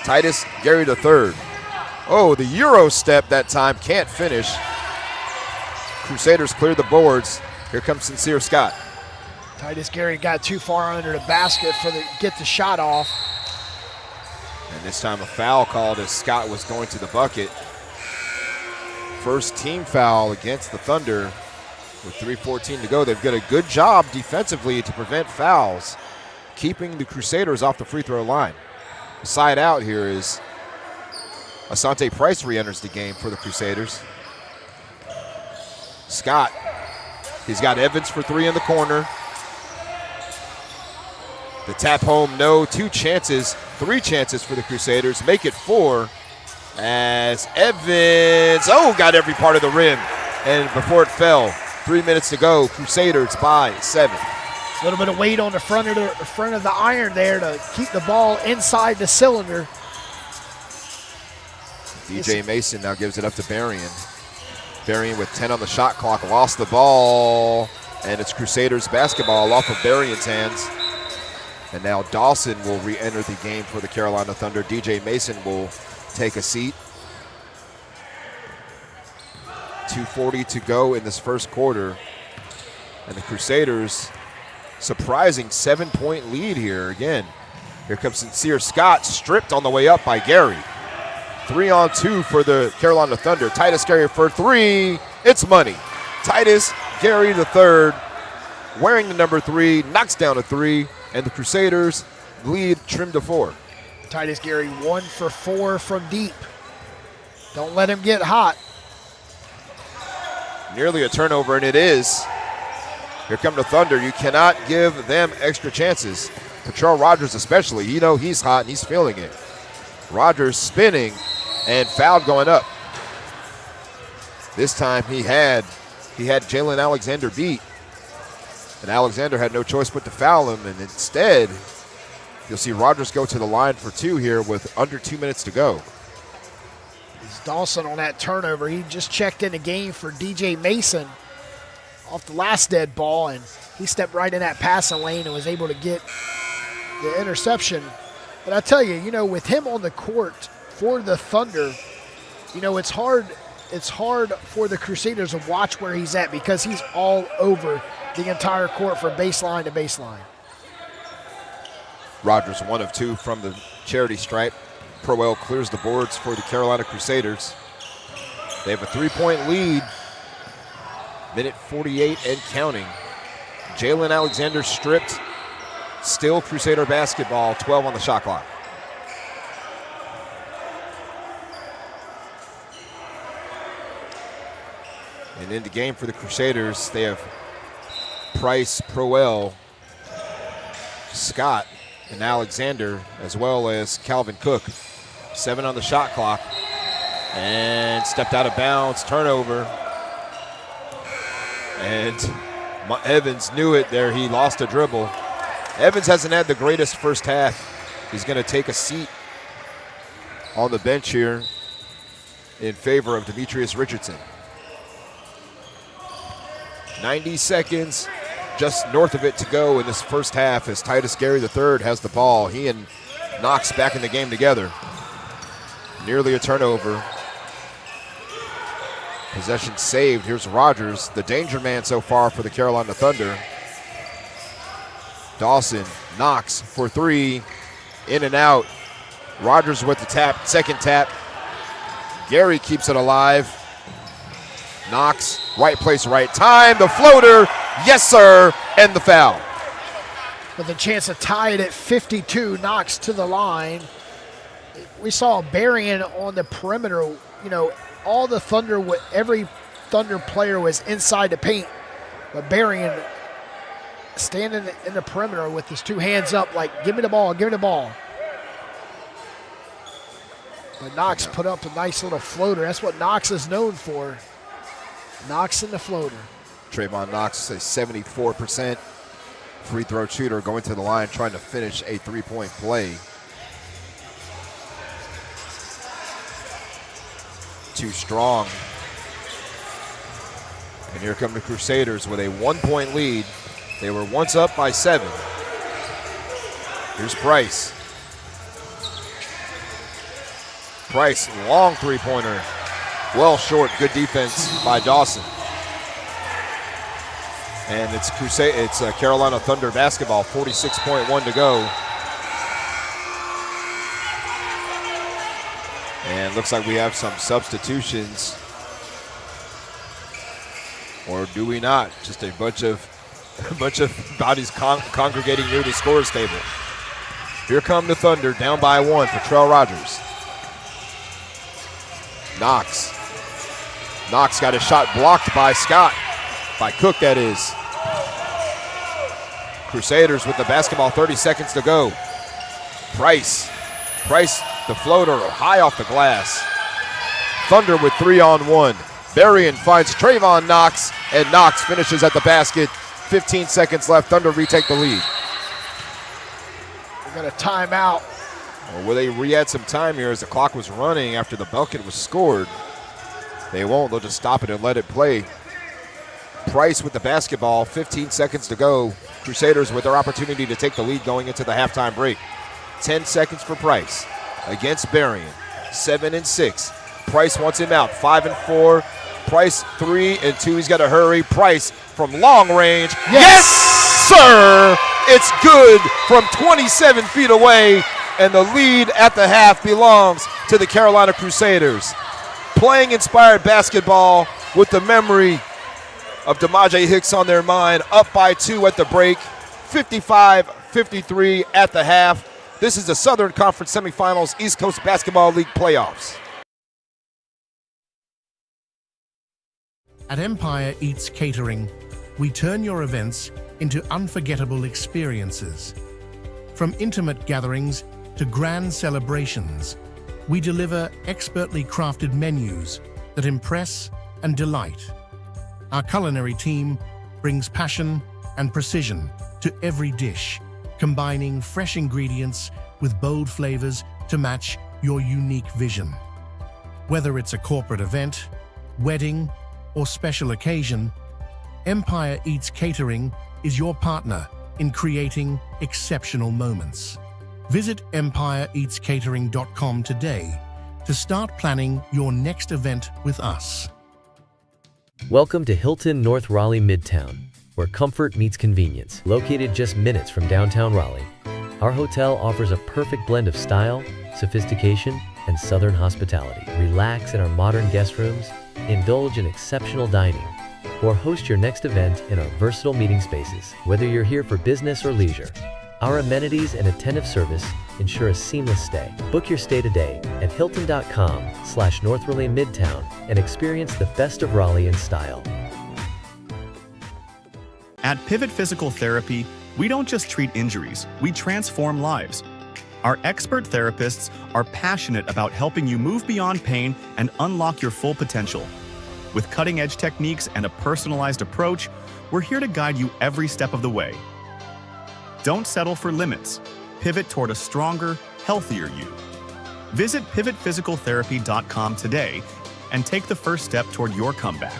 Titus Gary III. Oh, the Euro step that time, can't finish. Crusaders cleared the boards. Here comes Sincere Scott.
Titus Gary got too far under the basket get the shot off.
And this time a foul called as Scott was going to the bucket. First team foul against the Thunder with 3:14 to go. They've got a good job defensively to prevent fouls, keeping the Crusaders off the free throw line. The side out here is Asante Price re-enters the game for the Crusaders. Scott, he's got Evans for 3 in the corner. The tap home, no. 2 chances, 3 chances for the Crusaders. Make it 4 as Evans, got every part of the rim. And before it fell, 3 minutes to go, Crusaders by 7.
A little bit of weight on the front of the iron there to keep the ball inside the cylinder.
DJ Mason now gives it up to Berrien. Berrien with 10 on the shot clock, lost the ball, and it's Crusaders basketball off of Berrien's hands. And now Dawson will re-enter the game for the Carolina Thunder. DJ Mason will take a seat. 2:40 to go in this first quarter. And the Crusaders, surprising 7-point lead here again. Here comes Sincere Scott, stripped on the way up by Gary. 3-on-2 for the Carolina Thunder. Titus Gary for 3. It's money. Titus Gary III, wearing the number 3, knocks down a 3, and the Crusaders lead trimmed to 4.
Titus Gary 1 for 4 from deep. Don't let him get hot.
Nearly a turnover, and it is. Here come the Thunder. You cannot give them extra chances. Patrol Rogers especially. He's hot and he's feeling it. Rogers spinning and fouled going up. This time he had Jalen Alexander beat, and Alexander had no choice but to foul him, and instead you'll see Rogers go to the line for 2 here with under 2 minutes to go.
It's Dawson on that turnover. He just checked in the game for DJ Mason off the last dead ball, and he stepped right in that passing lane and was able to get the interception. But I tell you, with him on the court for the Thunder, it's hard for the Crusaders to watch where he's at because he's all over the entire court from baseline to baseline.
Rogers 1 of 2 from the charity stripe. Proel clears the boards for the Carolina Crusaders. They have a 3-point lead. Minute 48 and counting. Jalen Alexander stripped. Still Crusader basketball, 12 on the shot clock. And in the game for the Crusaders, they have Price, Proel, Scott, and Alexander, as well as Calvin Cook. 7 on the shot clock. And stepped out of bounds, turnover. And Evans knew it there. He lost a dribble. Evans hasn't had the greatest first half. He's going to take a seat on the bench here in favor of Demetrius Richardson. 90 seconds, just north of it to go in this first half as Titus Gary III has the ball. He and Knox back in the game together. Nearly a turnover. Possession saved. Here's Rogers, the danger man so far for the Carolina Thunder. Dawson, Knox for 3, in and out. Rogers with the tap, second tap. Gary keeps it alive. Knox, right place, right time. The floater, yes sir, and the foul.
With a chance to tie it at 52, Knox to the line. We saw Berrien on the perimeter. All the Thunder, every Thunder player was inside the paint, but Berrien standing in the perimeter with his 2 hands up like, give me the ball, give me the ball. But Knox put up a nice little floater. That's what Knox is known for. Knox in the floater.
Trayvon Knox, a 74% free throw shooter, going to the line trying to finish a 3-point play. Too strong. And here come the Crusaders with a 1-point lead. They were once up by 7. Here's Price. Price, long 3-pointer. Well short, good defense by Dawson. And it's Carolina Thunder basketball, 46.1 to go. And looks like we have some substitutions. Or do we not? Just a bunch of bodies congregating near the scorer's table. Here come the Thunder, down by 1. Patrell Rogers. Knox got his shot blocked by Scott. By Cook, that is. Crusaders with the basketball, 30 seconds to go. Price, the floater, high off the glass. Thunder with 3-on-1. Berrien finds Trayvon Knox, and Knox finishes at the basket. 15 seconds left. Thunder retake the lead.
We're going to time out.
Well, will they re-add some time here as the clock was running after the bucket was scored? They won't. They'll just stop it and let it play. Price with the basketball, 15 seconds to go. Crusaders with their opportunity to take the lead going into the halftime break. 10 seconds for Price against Berrien. 7 and 6. Price wants him out. 5 and 4. Price 3 and 2. He's got to hurry. Price from long range. Yes, sir! It's good from 27 feet away, and the lead at the half belongs to the Carolina Crusaders. Playing inspired basketball with the memory of DeMaje Hicks on their mind, up by 2 at the break, 55-53 at the half. This is the Southern Conference Semifinals East Coast Basketball League playoffs.
At Empire Eats Catering, we turn your events into unforgettable experiences. From intimate gatherings to grand celebrations, we deliver expertly crafted menus that impress and delight. Our culinary team brings passion and precision to every dish, combining fresh ingredients with bold flavors to match your unique vision. Whether it's a corporate event, wedding, or special occasion, Empire Eats Catering is your partner in creating exceptional moments. Visit empireeatscatering.com today to start planning your next event with us.
Welcome to Hilton North Raleigh Midtown, where comfort meets convenience. Located just minutes from downtown Raleigh, our hotel offers a perfect blend of style, sophistication, and southern hospitality. Relax in our modern guest rooms, indulge in exceptional dining, or host your next event in our versatile meeting spaces. Whether you're here for business or leisure, our amenities and attentive service ensure a seamless stay. Book your stay today at hilton.com/North Raleigh Midtown and experience the best of Raleigh in style.
At Pivot Physical Therapy, we don't just treat injuries, we transform lives. Our expert therapists are passionate about helping you move beyond pain and unlock your full potential. With cutting-edge techniques and a personalized approach, we're here to guide you every step of the way. Don't settle for limits. Pivot toward a stronger, healthier you. Visit pivotphysicaltherapy.com today and take the first step toward your comeback.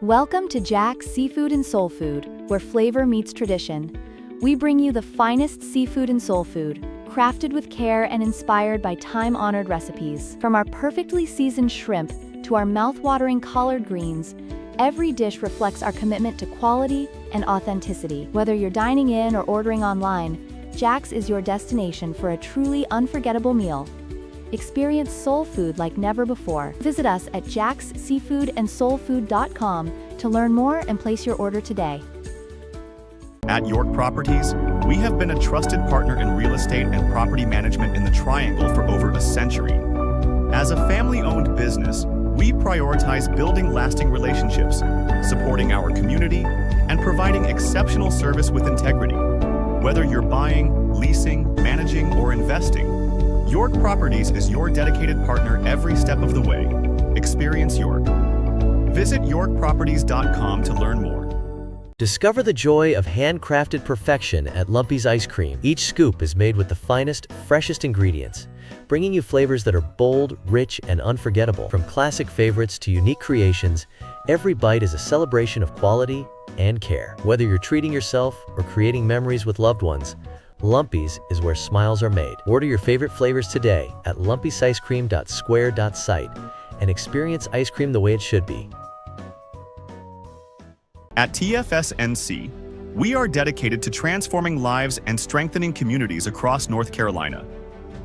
Welcome to Jack's Seafood and Soul Food, where flavor meets tradition. We bring you the finest seafood and soul food, crafted with care and inspired by time-honored recipes. From our perfectly seasoned shrimp to our mouth-watering collard greens, every dish reflects our commitment to quality and authenticity. Whether you're dining in or ordering online, Jack's is your destination for a truly unforgettable meal. Experience soul food like never before. Visit us at jacksseafoodandsoulfood.com to learn more and place your order today.
At York Properties, we have been a trusted partner in real estate and property management in the Triangle for over a century. As a family-owned business, we prioritize building lasting relationships, supporting our community, and providing exceptional service with integrity. Whether you're buying, leasing, managing, or investing, York Properties is your dedicated partner every step of the way. Experience York. Visit yorkproperties.com to learn more.
Discover the joy of handcrafted perfection at Lumpy's Ice Cream. Each scoop is made with the finest, freshest ingredients, bringing you flavors that are bold, rich, and unforgettable. From classic favorites to unique creations, every bite is a celebration of quality and care. Whether you're treating yourself or creating memories with loved ones, Lumpy's is where smiles are made. Order your favorite flavors today at lumpysicecream.square.site and experience ice cream the way it should be.
At TFSNC, we are dedicated to transforming lives and strengthening communities across North Carolina.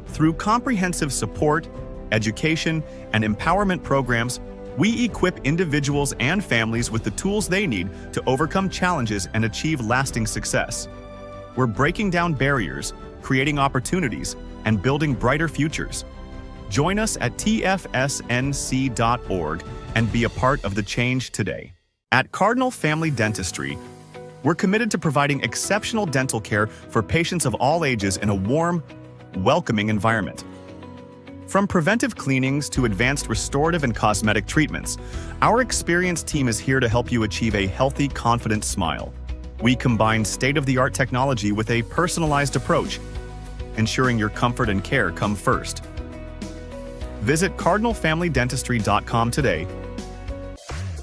Through comprehensive support, education, and empowerment programs, we equip individuals and families with the tools they need to overcome challenges and achieve lasting success. We're breaking down barriers, creating opportunities, and building brighter futures. Join us at tfsnc.org and be a part of the change today. At Cardinal Family Dentistry, we're committed to providing exceptional dental care for patients of all ages in a warm, welcoming environment. From preventive cleanings to advanced restorative and cosmetic treatments, our experienced team is here to help you achieve a healthy, confident smile. We combine state-of-the-art technology with a personalized approach, ensuring your comfort and care come first. Visit cardinalfamilydentistry.com today.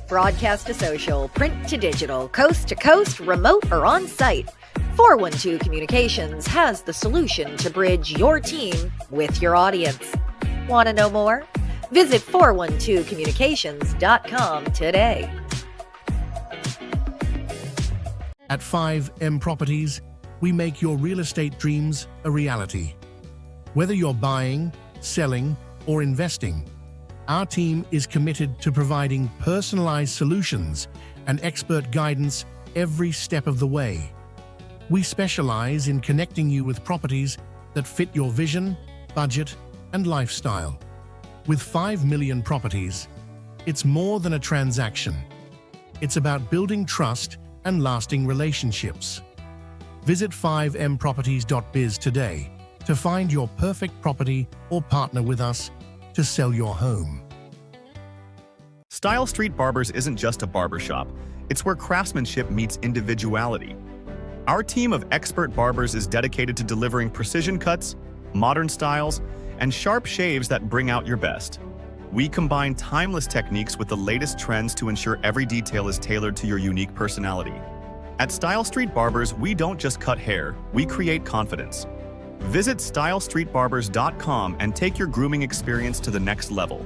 Broadcast to social, print to digital, coast to coast, remote or on-site, 412 Communications has the solution to bridge your team with your audience. Want to know more? Visit 412communications.com today.
At 5M Properties, we make your real estate dreams a reality. Whether you're buying, selling, or investing, our team is committed to providing personalized solutions and expert guidance every step of the way. We specialize in connecting you with properties that fit your vision, budget, and lifestyle. With 5 million properties, it's more than a transaction. It's about building trust and lasting relationships. Visit 5mproperties.biz today to find your perfect property or partner with us to sell your home.
Style Street Barbers isn't just a barbershop, it's where craftsmanship meets individuality. Our team of expert barbers is dedicated to delivering precision cuts, modern styles, and sharp shaves that bring out your best. We combine timeless techniques with the latest trends to ensure every detail is tailored to your unique personality. At Style Street Barbers, we don't just cut hair, we create confidence. Visit stylestreetbarbers.com and take your grooming experience to the next level.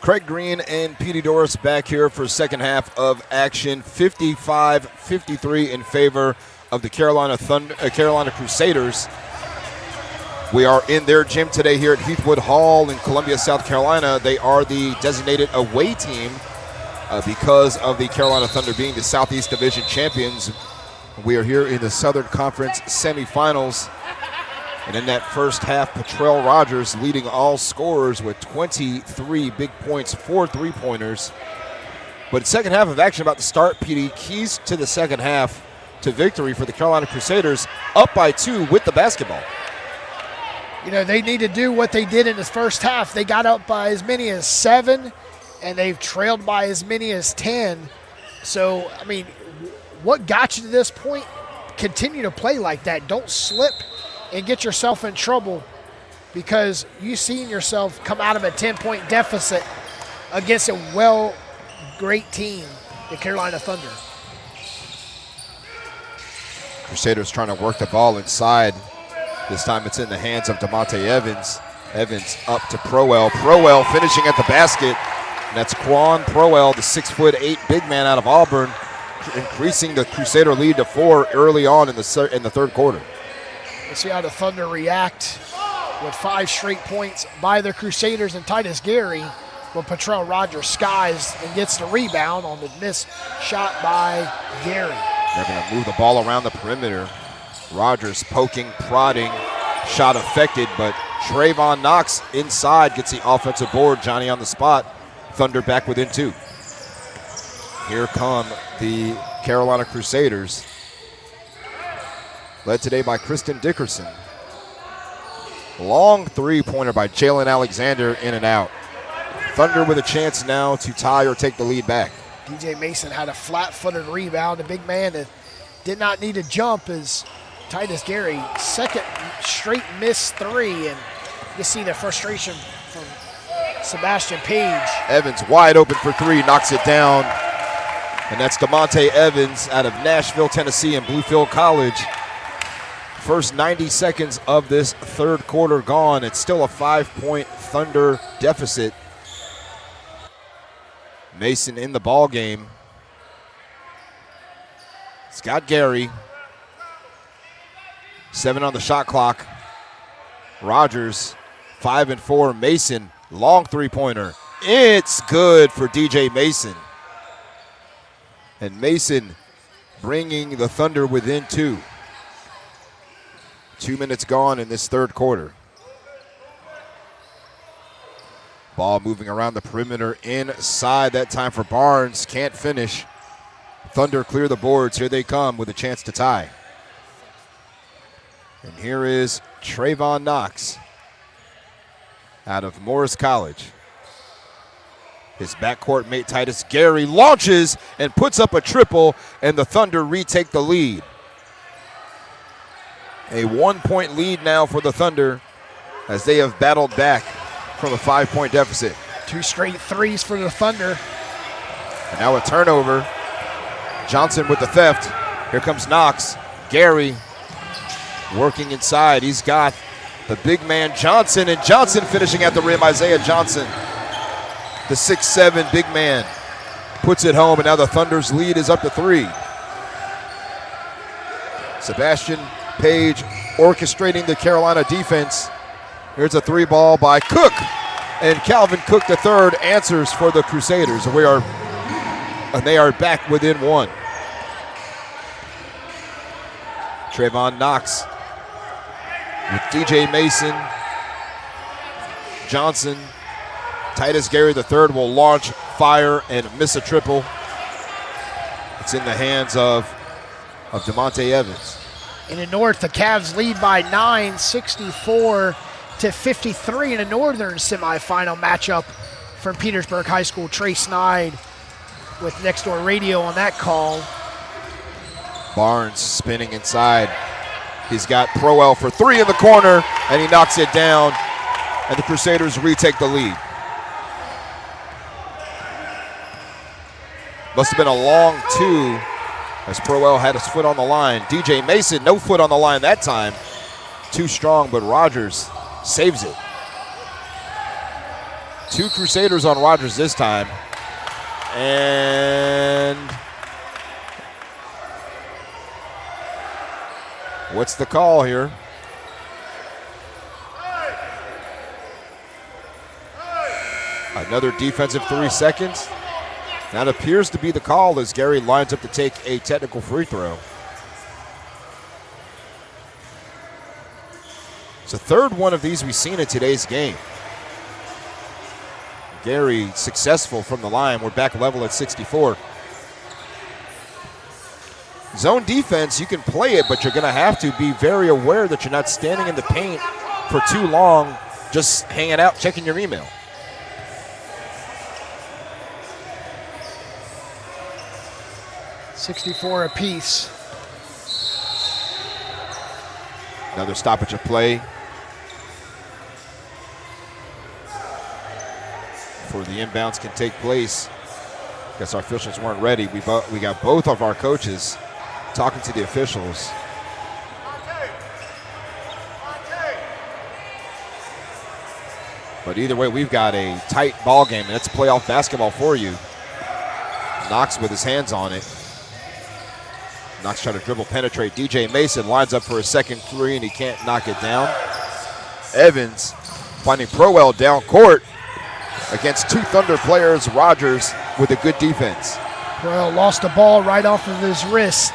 Craig Green and Petey Doris back here for second half of action. 55-53 in favor of the Carolina Crusaders. We are in their gym today here at Heathwood Hall in Columbia, South Carolina. They are the designated away team because of the Carolina Thunder being the Southeast Division champions. We are here in the Southern Conference semifinals. And in that first half, Patrell Rogers leading all scorers with 23 big points, 4 3-pointers. But second half of action about to start, Petey. Keys to the second half to victory for the Carolina Crusaders, up by 2 with the basketball.
You know, they need to do what they did in the first half. They got up by as many as 7, and they've trailed by as many as 10. So, I mean, what got you to this point? Continue to play like that. Don't slip and get yourself in trouble, because you've seen yourself come out of a 10-point deficit against a great team, the Carolina Thunder.
Crusaders trying to work the ball inside. This time it's in the hands of DeMonte Evans. Evans up to Prowell. Prowell finishing at the basket. And that's Quan Prowell, the 6'8" big man out of Auburn, increasing the Crusader lead to 4 early on in the third quarter.
Let's see how the Thunder react with 5 straight points by the Crusaders and Titus Gary. But Patrell Rogers skies and gets the rebound on the missed shot by Gary.
They're going to move the ball around the perimeter. Rogers poking, prodding, shot affected, but Trayvon Knox inside gets the offensive board. Johnny on the spot. Thunder back within 2. Here come the Carolina Crusaders, led today by Kristen Dickerson. Long 3-pointer by Jalen Alexander, in and out. Thunder with a chance now to tie or take the lead back.
DJ Mason had a flat-footed rebound. The big man that did not need to jump is Titus Gary. Second straight missed 3, and you see the frustration from Sebastian Page.
Evans wide open for 3, knocks it down. And that's DeMonte Evans out of Nashville, Tennessee, and Bluefield College. First 90 seconds of this third quarter gone. It's still a 5-point Thunder deficit. Mason in the ball game. Scott Gary. 7 on the shot clock. Rogers, 5 and 4. Mason, long 3-pointer. It's good for DJ Mason. And Mason bringing the Thunder within 2. 2 minutes gone in this third quarter. Ball moving around the perimeter inside. That time for Barnes. Can't finish. Thunder clear the boards. Here they come with a chance to tie. And here is Trayvon Knox out of Morris College. His backcourt mate Titus Gary launches and puts up a triple, and the Thunder retake the lead. A 1-point lead now for the Thunder as they have battled back from a 5-point deficit.
2 straight threes for the Thunder.
And now a turnover. Johnson with the theft. Here comes Knox. Gary working inside. He's got the big man Johnson, and Johnson finishing at the rim. Isaiah Johnson, the 6'7" big man, puts it home, and now the Thunder's lead is up to 3. Sebastian Page orchestrating the Carolina defense. Here's a 3-ball by Cook, and Calvin Cook III answers for the Crusaders. And they are back within 1. Trayvon Knox with DJ Mason, Johnson. Titus Gary III will launch, fire, and miss a triple. It's in the hands of DeMonte Evans.
In the North, the Cavs lead by 9, 64-53 in a Northern semifinal matchup from Petersburg High School. Trey Snide with Next Door Radio on that call.
Barnes spinning inside. He's got Prowell for 3 in the corner, and he knocks it down, and the Crusaders retake the lead. Must have been a long 2 as Prowell had his foot on the line. DJ Mason, no foot on the line that time. Too strong, but Rogers saves it. 2 Crusaders on Rogers this time. And what's the call here? Another defensive 3 seconds. That appears to be the call as Gary lines up to take a technical free throw. It's the third one of these we've seen in today's game. Gary successful from the line. We're back level at 64. Zone defense, you can play it, but you're going to have to be very aware that you're not standing in the paint for too long, just hanging out, checking your email.
$64 apiece.
Another stoppage of play before the inbounds can take place. Guess our officials weren't ready. We got both of our coaches talking to the officials. But either way, we've got a tight ball game, and that's playoff basketball for you. Knox with his hands on it. Knox trying to dribble penetrate. DJ Mason lines up for a second 3, and he can't knock it down. Evans finding Prowell down court against 2 Thunder players. Rogers with a good defense.
Prowell lost the ball right off of his wrist.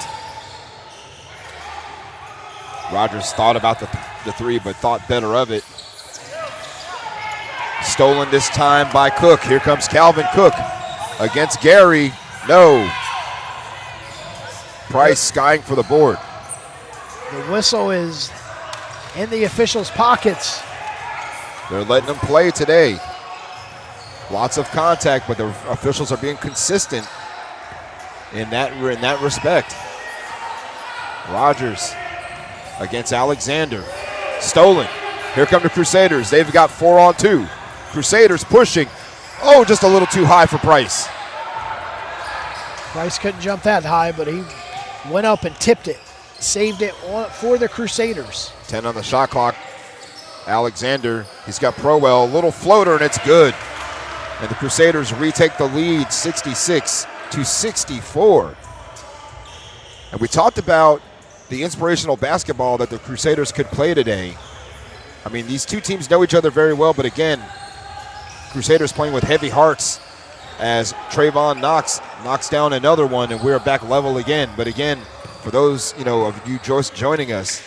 Rogers thought about the 3, but thought better of it. Stolen this time by Cook. Here comes Calvin Cook against Gary. No. Price skying for the board.
The whistle is in the officials' pockets.
They're letting them play today. Lots of contact, but the officials are being consistent in that respect. Rogers against Alexander. Stolen. Here come the Crusaders. They've got 4 on 2. Crusaders pushing. Oh, just a little too high for Price.
Price couldn't jump that high, but he went up and tipped it. Saved it for the Crusaders.
10 on the shot clock. Alexander, he's got Prowell, a little floater, and it's good. And the Crusaders retake the lead 66-64. And we talked about the inspirational basketball that the Crusaders could play today. I mean, these 2 teams know each other very well, but again, Crusaders playing with heavy hearts as Trayvon Knox knocks down another one, and we're back level again. But again, for those of you just joining us,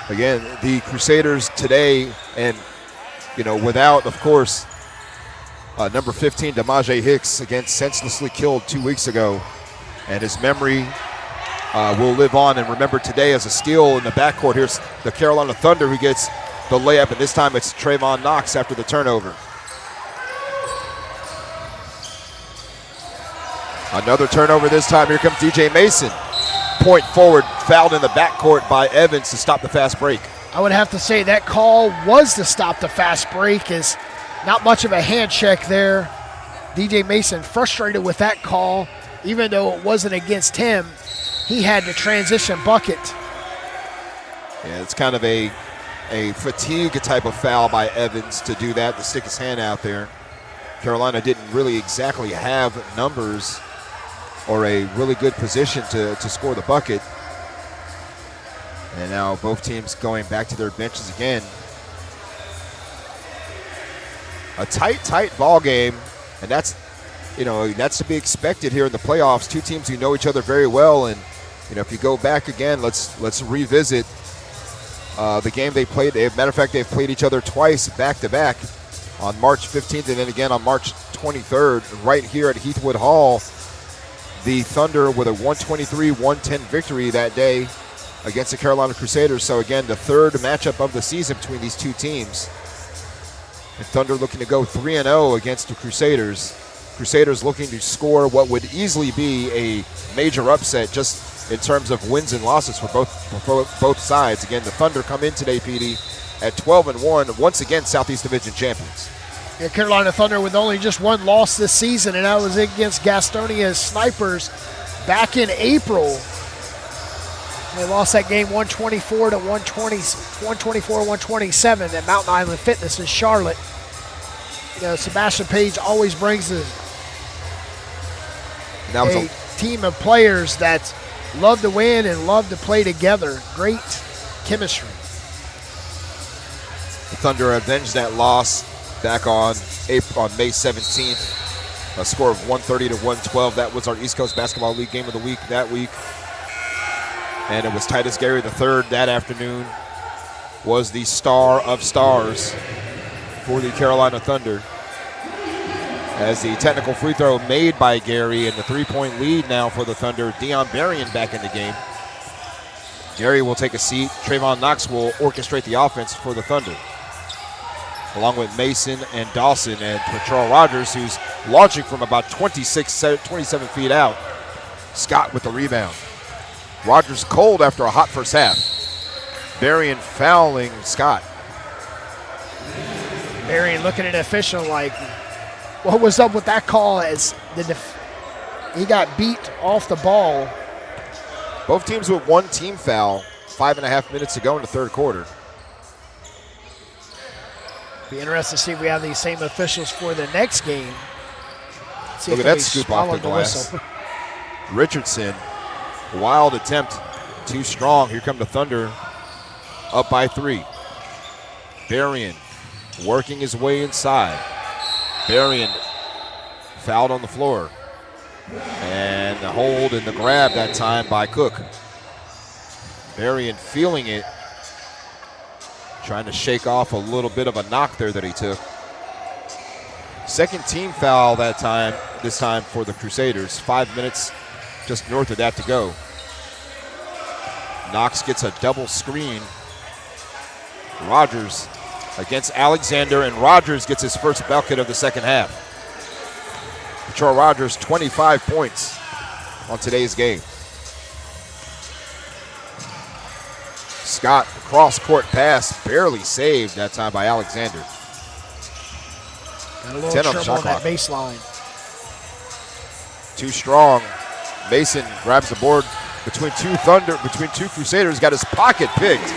again, the Crusaders today, and without, of course, number 15, Demaje Hicks, again, senselessly killed 2 weeks ago, and his memory will live on and remember today as a steal in the backcourt. Here's the Carolina Thunder who gets the layup, and this time it's Trayvon Knox after the turnover. Another turnover this time. Here comes DJ Mason. Point forward, fouled in the backcourt by Evans to stop the fast break.
I would have to say that call was to stop the fast break. Is not much of a hand check there. DJ Mason frustrated with that call, even though it wasn't against him. He had the transition bucket.
Yeah, it's kind of a fatigue type of foul by Evans to do that, to stick his hand out there. Carolina didn't really exactly have numbers or a really good position to score the bucket. And now both teams going back to their benches again. A tight ball game, and that's to be expected here in the playoffs. 2 teams who know each other very well, and if you go back again, let's revisit the game they played. Matter of fact, they've played each other twice back to back on March 15th and then again on March 23rd, right here at Heathwood Hall. The Thunder with a 123-110 victory that day against the Carolina Crusaders. So again, the 3rd matchup of the season between these 2 teams. And Thunder looking to go 3-0 against the Crusaders. Crusaders looking to score what would easily be a major upset just in terms of wins and losses for both sides. Again, the Thunder come in today, PD, at 12-1, once again Southeast Division champions.
Yeah, Carolina Thunder with only just 1 loss this season, and that was against Gastonia's Snipers back in April. They lost that game 124-127 at Mountain Island Fitness in Charlotte. Sebastian Page always brings
And that was
a team of players that love to win and love to play together. Great chemistry.
the Thunder avenged that loss back on May 17th. A score of 130 to 112. That was our East Coast Basketball League game of the week that week. And it was Titus Gary III that afternoon was the star of stars for the Carolina Thunder. As the technical free throw made by Gary and the three-point lead now for the Thunder, Dion Berrien back in the game. Gary will take a seat. Trayvon Knox will orchestrate the offense for the Thunder, along with Mason and Dawson and Patrol Rogers, who's launching from about 27 feet out. Scott with the rebound. Rogers cold after a hot first half. Berrien fouling Scott.
Berrien looking at an official like, what was up with that call as he got beat off the ball.
Both teams with one team foul, 5.5 minutes to go in the third quarter.
Be interested to see if we have these same officials for the next game. See
Look
if
at that
they
scoop off
swallow
the glass.
whistle.
Richardson, wild attempt, too strong. Here come the Thunder, up by 3. Berrien working his way inside. Berrien fouled on the floor. And the hold and the grab that time by Cook. Berrien feeling it, trying to shake off a little bit of a knock there that he took. Second team foul this time for the Crusaders. 5 minutes just north of that to go. Knox gets a double screen. Rogers against Alexander, and Rogers gets his first bucket of the second half. Patrol Rogers, 25 points on today's game. Scott, cross-court pass, barely saved that time by Alexander.
Got a little
10 on the
trouble
shot
on that
clock.
baseline.
Too strong. Mason grabs the board between two Crusaders, got his pocket picked,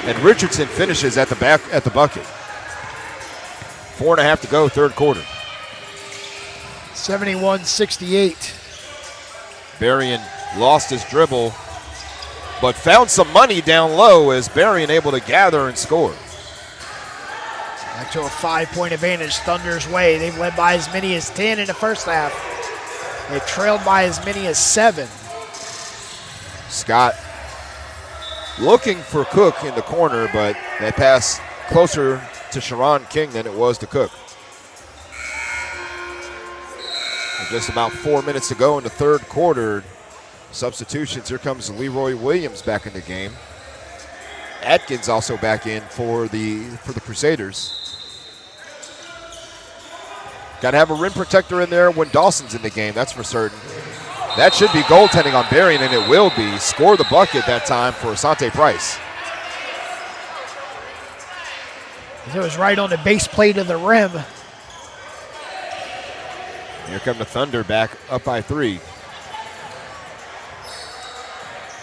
and Richardson finishes at the bucket. 4.5 to go, third quarter.
71-68.
Berrien lost his dribble, but found some money down low as Berrien able to gather and score.
Back to a 5-point advantage Thunder's way. They've led by as many as 10 in the first half. They've trailed by as many as 7.
Scott looking for Cook in the corner, but that pass closer to Sharon King than it was to Cook. And just about 4 minutes to go in the third quarter. Substitutions. Here comes Leroy Williams back in the game. Atkins also back in for the Crusaders. Got to have a rim protector in there when Dawson's in the game, that's for certain. That should be goaltending on Berrien, and it will be. Score the bucket that time for Asante Price.
It was right on the base plate of the rim.
Here come the Thunder back up by 3.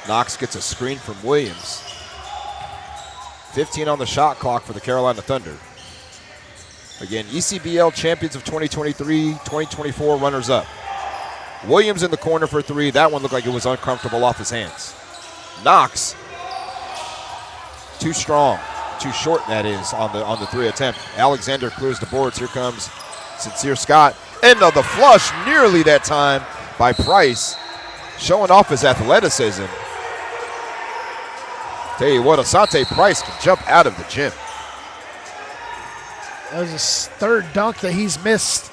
Knox gets a screen from Williams. 15 on the shot clock for the Carolina Thunder. Again, ECBL champions of 2023, 2024 runners-up. Williams in the corner for 3. That one looked like it was uncomfortable off his hands. Knox, too strong, too short that is on the 3 attempt. Alexander clears the boards. Here comes Sincere Scott. And the flush nearly that time by Price, showing off his athleticism. Tell you what, Asante Price can jump out of the gym.
That was his third dunk that he's missed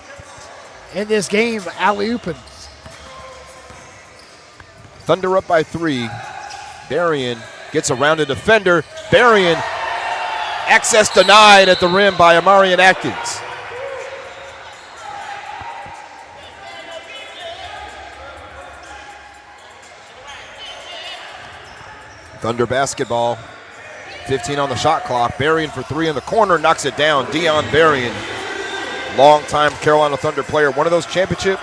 in this game, alley-ooping.
Thunder up by 3. Berrien gets around a defender. Berrien, access denied at the rim by Amarian Atkins. Thunder basketball. 15 on the shot clock. Berrien for 3 in the corner, knocks it down. Dion Berrien, longtime Carolina Thunder player, one of those championship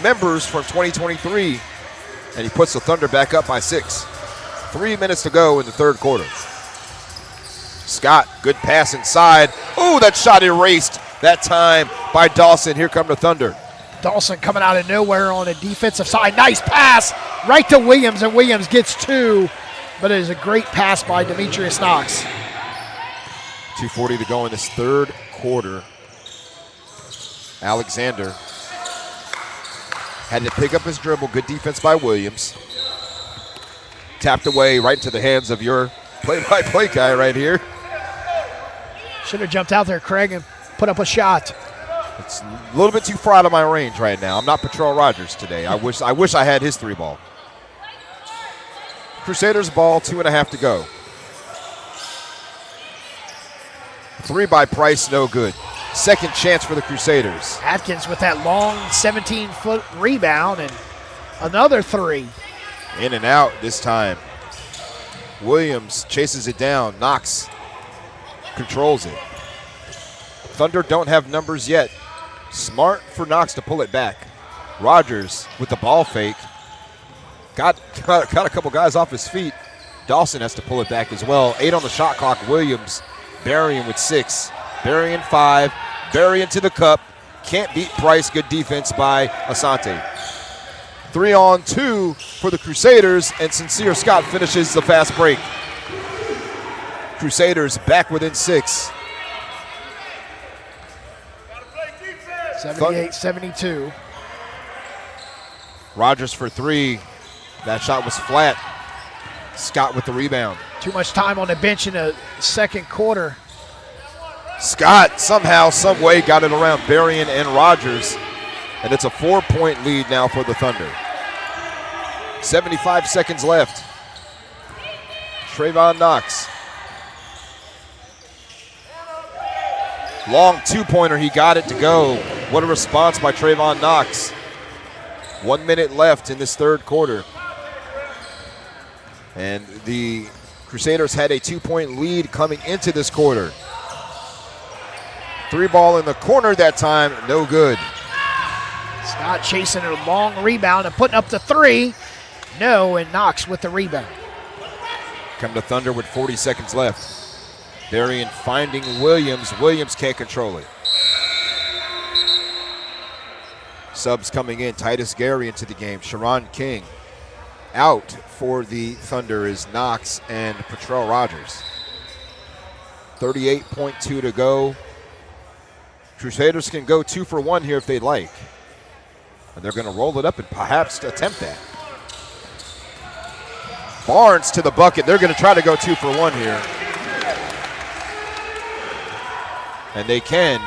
members from 2023. And he puts the Thunder back up by 6. 3 minutes to go in the third quarter. Scott, good pass inside. Ooh, that shot erased that time by Dawson. Here come the Thunder.
Dawson coming out of nowhere on the defensive side. Nice pass right to Williams, and Williams gets 2, but it is a great pass by Demetrius Knox.
2:40 to go in this third quarter. Alexander had to pick up his dribble. Good defense by Williams. Tapped away right into the hands of your play-by-play guy right here.
Should have jumped out there, Craig, and put up a shot.
It's a little bit too far out of my range right now. I'm not Patrol Rogers today. I wish I had his 3 ball. Crusaders ball, 2.5 to go. 3 by Price, no good. Second chance for the Crusaders.
Atkins with that long 17-foot rebound and another 3.
In and out this time. Williams chases it down. Knox controls it. Thunder don't have numbers yet. Smart for Knox to pull it back. Rogers with the ball fake. Got a couple guys off his feet. Dawson has to pull it back as well. 8 on the shot clock. Williams burying with 6. Burying 5. Burying to the cup. Can't beat Price. Good defense by Asante. 3-on-2 for the Crusaders, and Sincere Scott finishes the fast break. Crusaders back within 6.
78-72.
Rogers for 3. That shot was flat. Scott with the rebound.
Too much time on the bench in the second quarter.
Scott somehow, some way got it around Berrien and Rogers, and it's a 4-point lead now for the Thunder. 75 seconds left. Trayvon Knox. Long 2-pointer, he got it to go. What a response by Trayvon Knox. 1 minute left in this third quarter. And the Crusaders had a 2-point lead coming into this quarter. 3 ball in the corner that time, no good.
Scott chasing a long rebound and putting up the 3. No, and Knox with the rebound.
Come to Thunder with 40 seconds left. Berrien finding Williams. Williams can't control it. Subs coming in. Titus Gary into the game. Sharon King. Out for the Thunder is Knox and Patrell Rogers. 38.2 to go. Crusaders can go 2 for 1 here if they'd like. And they're going to roll it up and perhaps attempt that. Barnes to the bucket. They're going to try to go 2 for 1 here. And they can.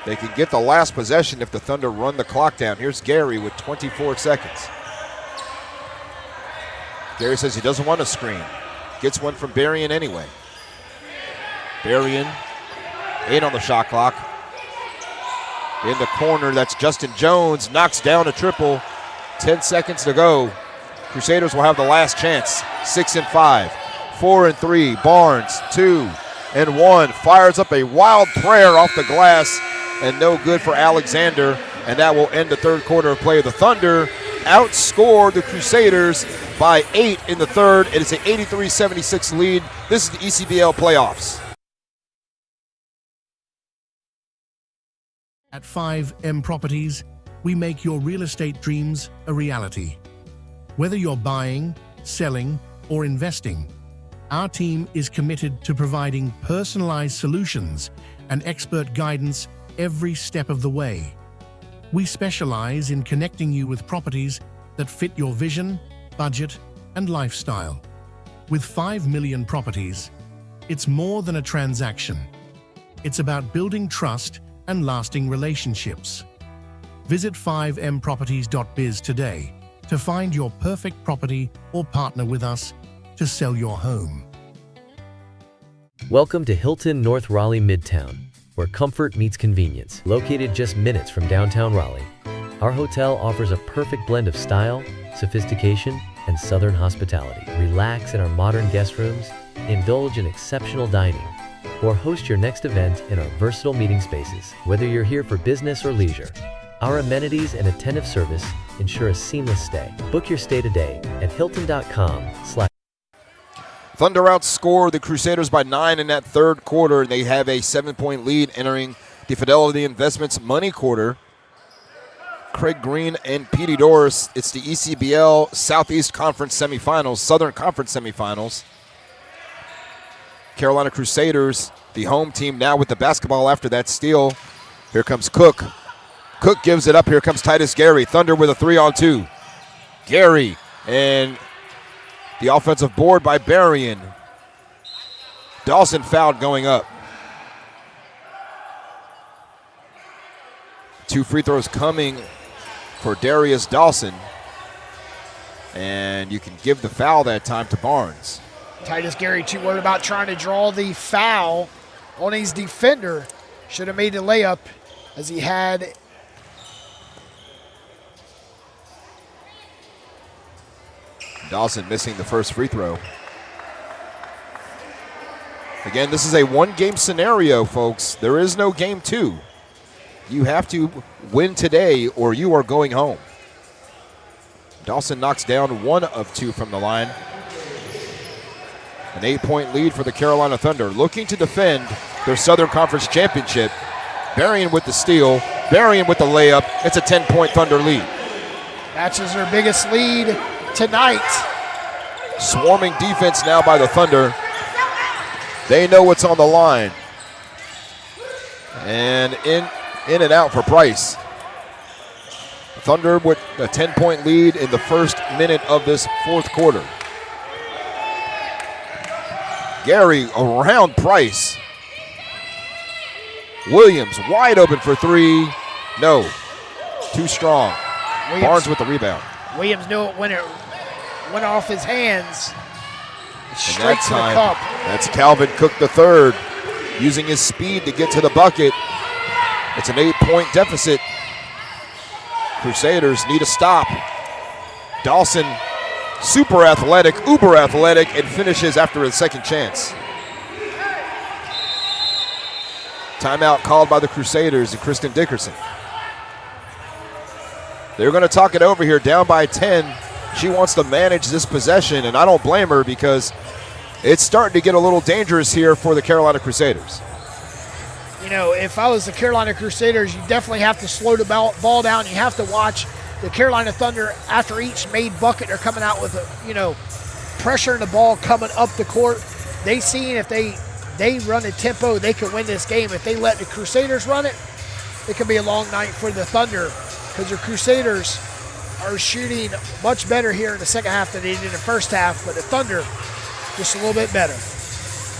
They can get the last possession if the Thunder run the clock down. Here's Gary with 24 seconds. Gary says he doesn't want a screen. Gets one from Berrien anyway. Berrien, 8 on the shot clock. In the corner, that's Justin Jones. Knocks down a triple. 10 seconds to go. Crusaders will have the last chance. 6 and 5. 4 and 3. Barnes, 2 and 1. Fires up a wild prayer off the glass, and no good for Alexander. And that will end the third quarter of play. The Thunder outscored the Crusaders by 8 in the third. It is an 83-76 lead. This is the ECBL playoffs.
At 5M Properties, we make your real estate dreams a reality. Whether you're buying, selling, or investing, our team is committed to providing personalized solutions and expert guidance every step of the way. We specialize in connecting you with properties that fit your vision, budget, and lifestyle. With 5 million properties, it's more than a transaction. It's about building trust and lasting relationships. Visit 5mproperties.biz today to find your perfect property or partner with us to sell your home.
Welcome to Hilton North Raleigh Midtown, where comfort meets convenience. Located just minutes from downtown Raleigh, our hotel offers a perfect blend of style, sophistication, and southern hospitality. Relax in our modern guest rooms, indulge in exceptional dining, or host your next event in our versatile meeting spaces. Whether you're here for business or leisure, our amenities and attentive service ensure a seamless stay. Book your stay today at hilton.com/. Thunder
outscored the Crusaders by 9 in that third quarter, and they have a 7-point lead entering the Fidelity Investments Money Quarter. Craig Green and Petey Doris. It's the ECBL Southeast Conference semifinals, Southern Conference semifinals. Carolina Crusaders, the home team, now with the basketball after that steal. Here comes Cook. Cook gives it up. Here comes Titus Gary. Thunder with a 3-on-2. Gary and the offensive board by Berrien. Dawson fouled going up. 2 free throws coming for Darius Dawson. And you can give the foul that time to Barnes.
Titus Gary too worried about trying to draw the foul on his defender. Should have made the layup as he had.
Dawson missing the first free throw. Again, this is a one-game scenario, folks. There is no game 2. You have to win today or you are going home. Dawson knocks down 1 of 2 from the line. An 8-point lead for the Carolina Thunder, looking to defend their Southern Conference championship. Berrien with the steal, Berrien with the layup. It's a 10-point Thunder lead.
That's their biggest lead tonight.
Swarming defense now by the Thunder. They know what's on the line. And in and out for Price. Thunder with a 10-point lead in the first minute of this fourth quarter. Gary around Price. Williams wide open for 3. No. Too strong. Barnes with the rebound.
Williams knew it when it went off his hands.
And
Straight
that
to the
time,
cup.
that's Calvin Cook III using his speed to get to the bucket. It's an 8-point deficit. Crusaders need a stop. Dawson, super athletic, uber athletic, and finishes after a second chance. Timeout called by the Crusaders and Kristen Dickerson. They're going to talk it over here, down by 10. She wants to manage this possession, and I don't blame her because it's starting to get a little dangerous here for the Carolina Crusaders.
You know, if I was the Carolina Crusaders, you definitely have to slow the ball down. You have to watch the Carolina Thunder after each made bucket. They're coming out with, pressuring the ball coming up the court. They seen if they run a tempo, they can win this game. If they let the Crusaders run it, it could be a long night for the Thunder because the Crusaders are shooting much better here in the second half than they did in the first half, but the Thunder just a little bit better.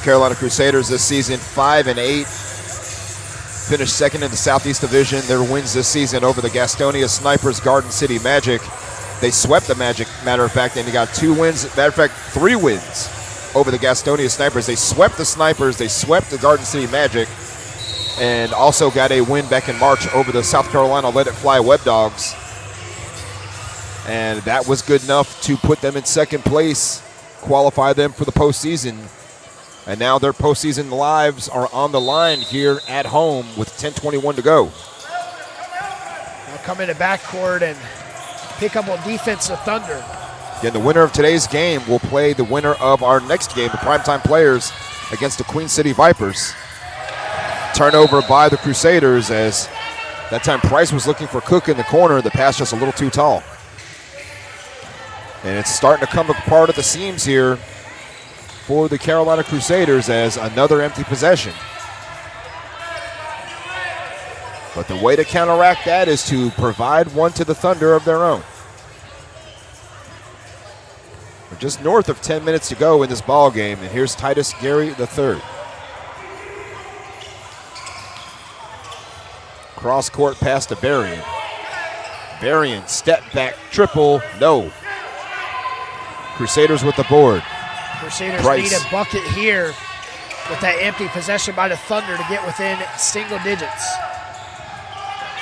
Carolina Crusaders this season 5-8. Finished second in the Southeast Division. Their wins this season over the Gastonia Snipers, Garden City Magic. They swept the Magic, matter of fact, and they got 2 wins. Matter of fact, 3 wins over the Gastonia Snipers. They swept the Snipers, they swept the Garden City Magic, and also got a win back in March over the South Carolina Let It Fly Web Dogs. And that was good enough to put them in second place, qualify them for the postseason. And now their postseason lives are on the line here at home with 10:21 to go.
They'll come in the backcourt and pick up on defense of Thunder.
Again, the winner of today's game will play the winner of our next game, the Primetime Players, against the Queen City Vipers. Turnover by the Crusaders as that time Price was looking for Cook in the corner. The pass just a little too tall. And it's starting to come apart at the seams here for the Carolina Crusaders as another empty possession. But the way to counteract that is to provide one to the Thunder of their own. We're just north of 10 minutes to go in this ball game, and here's Titus Gary III. Cross court pass to Berrien. Berrien, step back, triple, no. Crusaders with the board.
Crusaders
Price.
need a bucket here with that empty possession by the Thunder to get within single digits.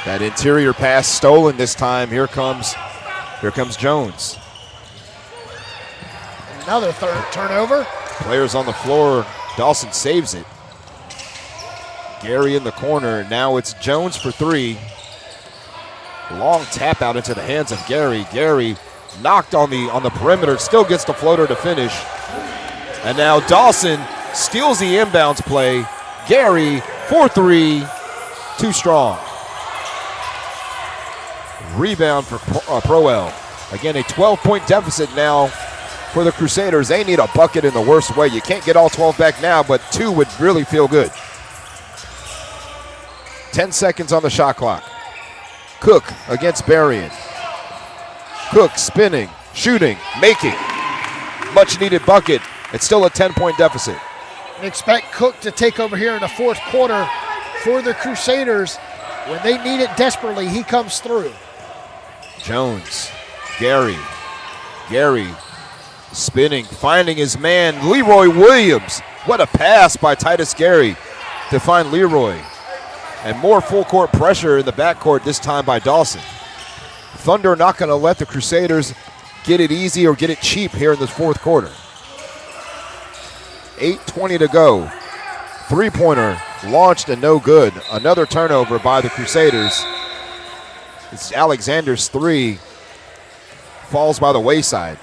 That interior pass stolen this time. Here comes Jones.
Another turnover.
Players on the floor. Dawson saves it. Gary in the corner. Now it's Jones for 3. Long tap out into the hands of Gary. Gary knocked on the perimeter. Still gets the floater to finish. And now Dawson steals the inbounds play. Gary for 3. too strong. Rebound for Proel. Again, a 12-point deficit now for the Crusaders. They need a bucket in the worst way. You can't get all 12 back now, but 2 would really feel good. 10 seconds on the shot clock. Cook against Berrien. Cook spinning, shooting, making. Much needed bucket. It's still a 10-point deficit.
And expect Cook to take over here in the fourth quarter for the Crusaders. When they need it desperately, he comes through.
Jones, Gary spinning, finding his man, Leroy Williams. What a pass by Titus Gary to find Leroy. And more full court pressure in the backcourt, this time by Dawson. Thunder not going to let the Crusaders get it easy or get it cheap here in this fourth quarter. 8:20 to go. Three-pointer launched and no good. Another turnover by the Crusaders. It's Alexander's 3. Falls by the wayside.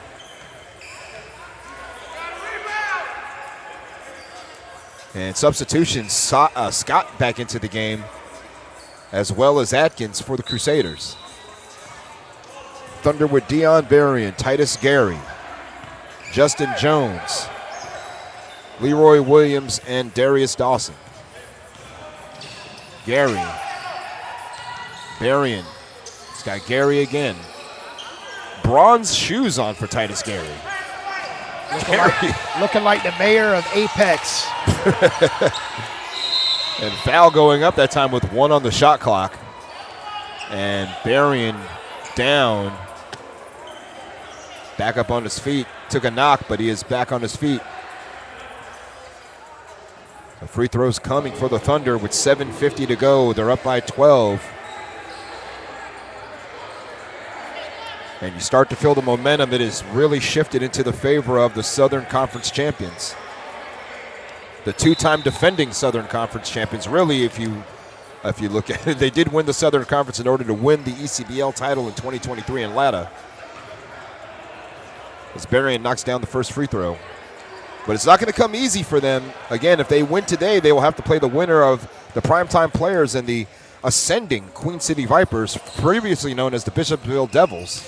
And substitutions, Scott back into the game, as well as Atkins for the Crusaders. Thunder with Dion Berrien, Titus Gary, Justin Jones, Leroy Williams, and Darius Dawson. Gary, Berrien, it's got Gary again. Bronze shoes on for Titus Gary.
Looking like the mayor of Apex.
And foul going up that time with 1 on the shot clock. And Berrien down. Back up on his feet. Took a knock, but he is back on his feet. The free throw's coming for the Thunder with 7:50 to go. They're up by 12. And you start to feel the momentum that is really shifted into the favor of the Southern Conference champions. The 2-time defending Southern Conference champions. Really, if you look at it, they did win the Southern Conference in order to win the ECBL title in 2023 in Latta. As Berrien knocks down the first free throw. But it's not going to come easy for them. Again, if they win today, they will have to play the winner of the primetime players and the ascending Queen City Vipers, previously known as the Bishopsville Devils.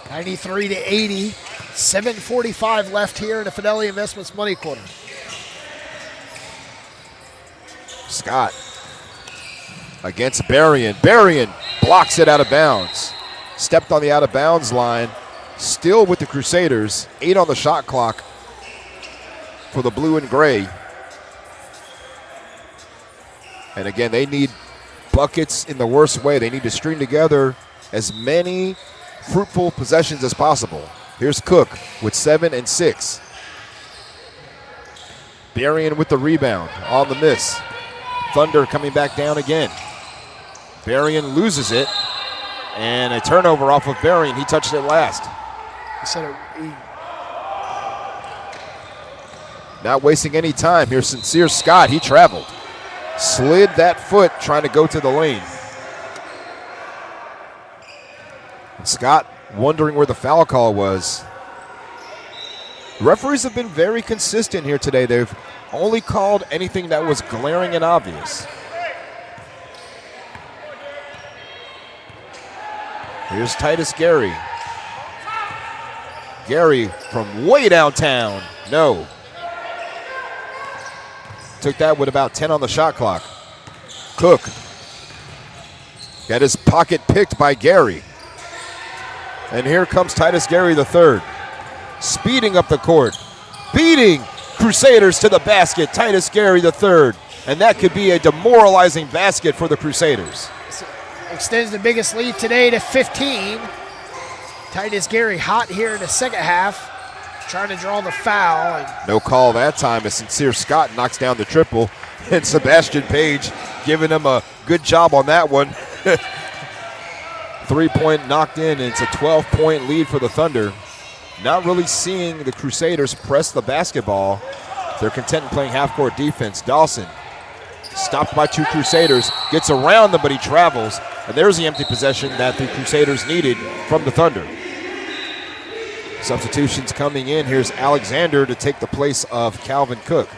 93-80, 7:45 left here in the Fidelity Investments Money Quarter.
Scott against Berrien. Berrien blocks it out of bounds. Stepped on the out of bounds line. Still with the Crusaders. 8 on the shot clock for the blue and gray. And again, they need buckets in the worst way. They need to string together as many fruitful possessions as possible. Here's Cook with 7 and 6. Berrien with the rebound on the miss. Thunder coming back down again. Berrien loses it. And a turnover off of Berrien. He touched it last. Not wasting any time. Here's Sincere Scott. He traveled. Slid that foot trying to go to the lane. And Scott wondering where the foul call was. The referees have been very consistent here today. They've only called anything that was glaring and obvious. Here's Titus Gary. Gary from way downtown. No. Took that with about 10 on the shot clock. Cook got his pocket picked by Gary. And here comes Titus Gary III. Speeding up the court. Beating Crusaders to the basket. Titus Gary III. And that could be a demoralizing basket for the Crusaders.
Extends the biggest lead today to 15. Titus Gary hot here in the second half. Trying to draw the foul.
No call that time as Sincere Scott knocks down the triple. And Sebastian Page giving him a good job on that one. 3-point knocked in, and it's a 12-point lead for the Thunder. Not really seeing the Crusaders press the basketball. They're content in playing half-court defense. Dawson stopped by 2 Crusaders, gets around them, but he travels. And there's the empty possession that the Crusaders needed from the Thunder. Substitutions coming in. Here's Alexander to take the place of Calvin Cook.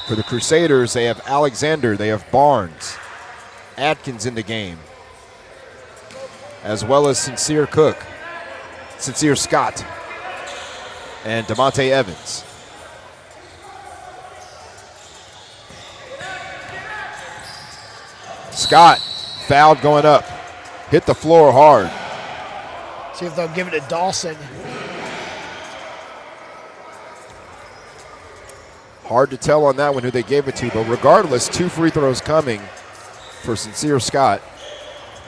For the Crusaders, they have Alexander, they have Barnes, Atkins in the game, as well as Sincere Scott, and DeMonte Evans. Scott fouled going up, hit the floor hard.
See if they'll give it to Dawson.
Hard to tell on that one who they gave it to, but regardless, 2 free throws coming for Sincere Scott.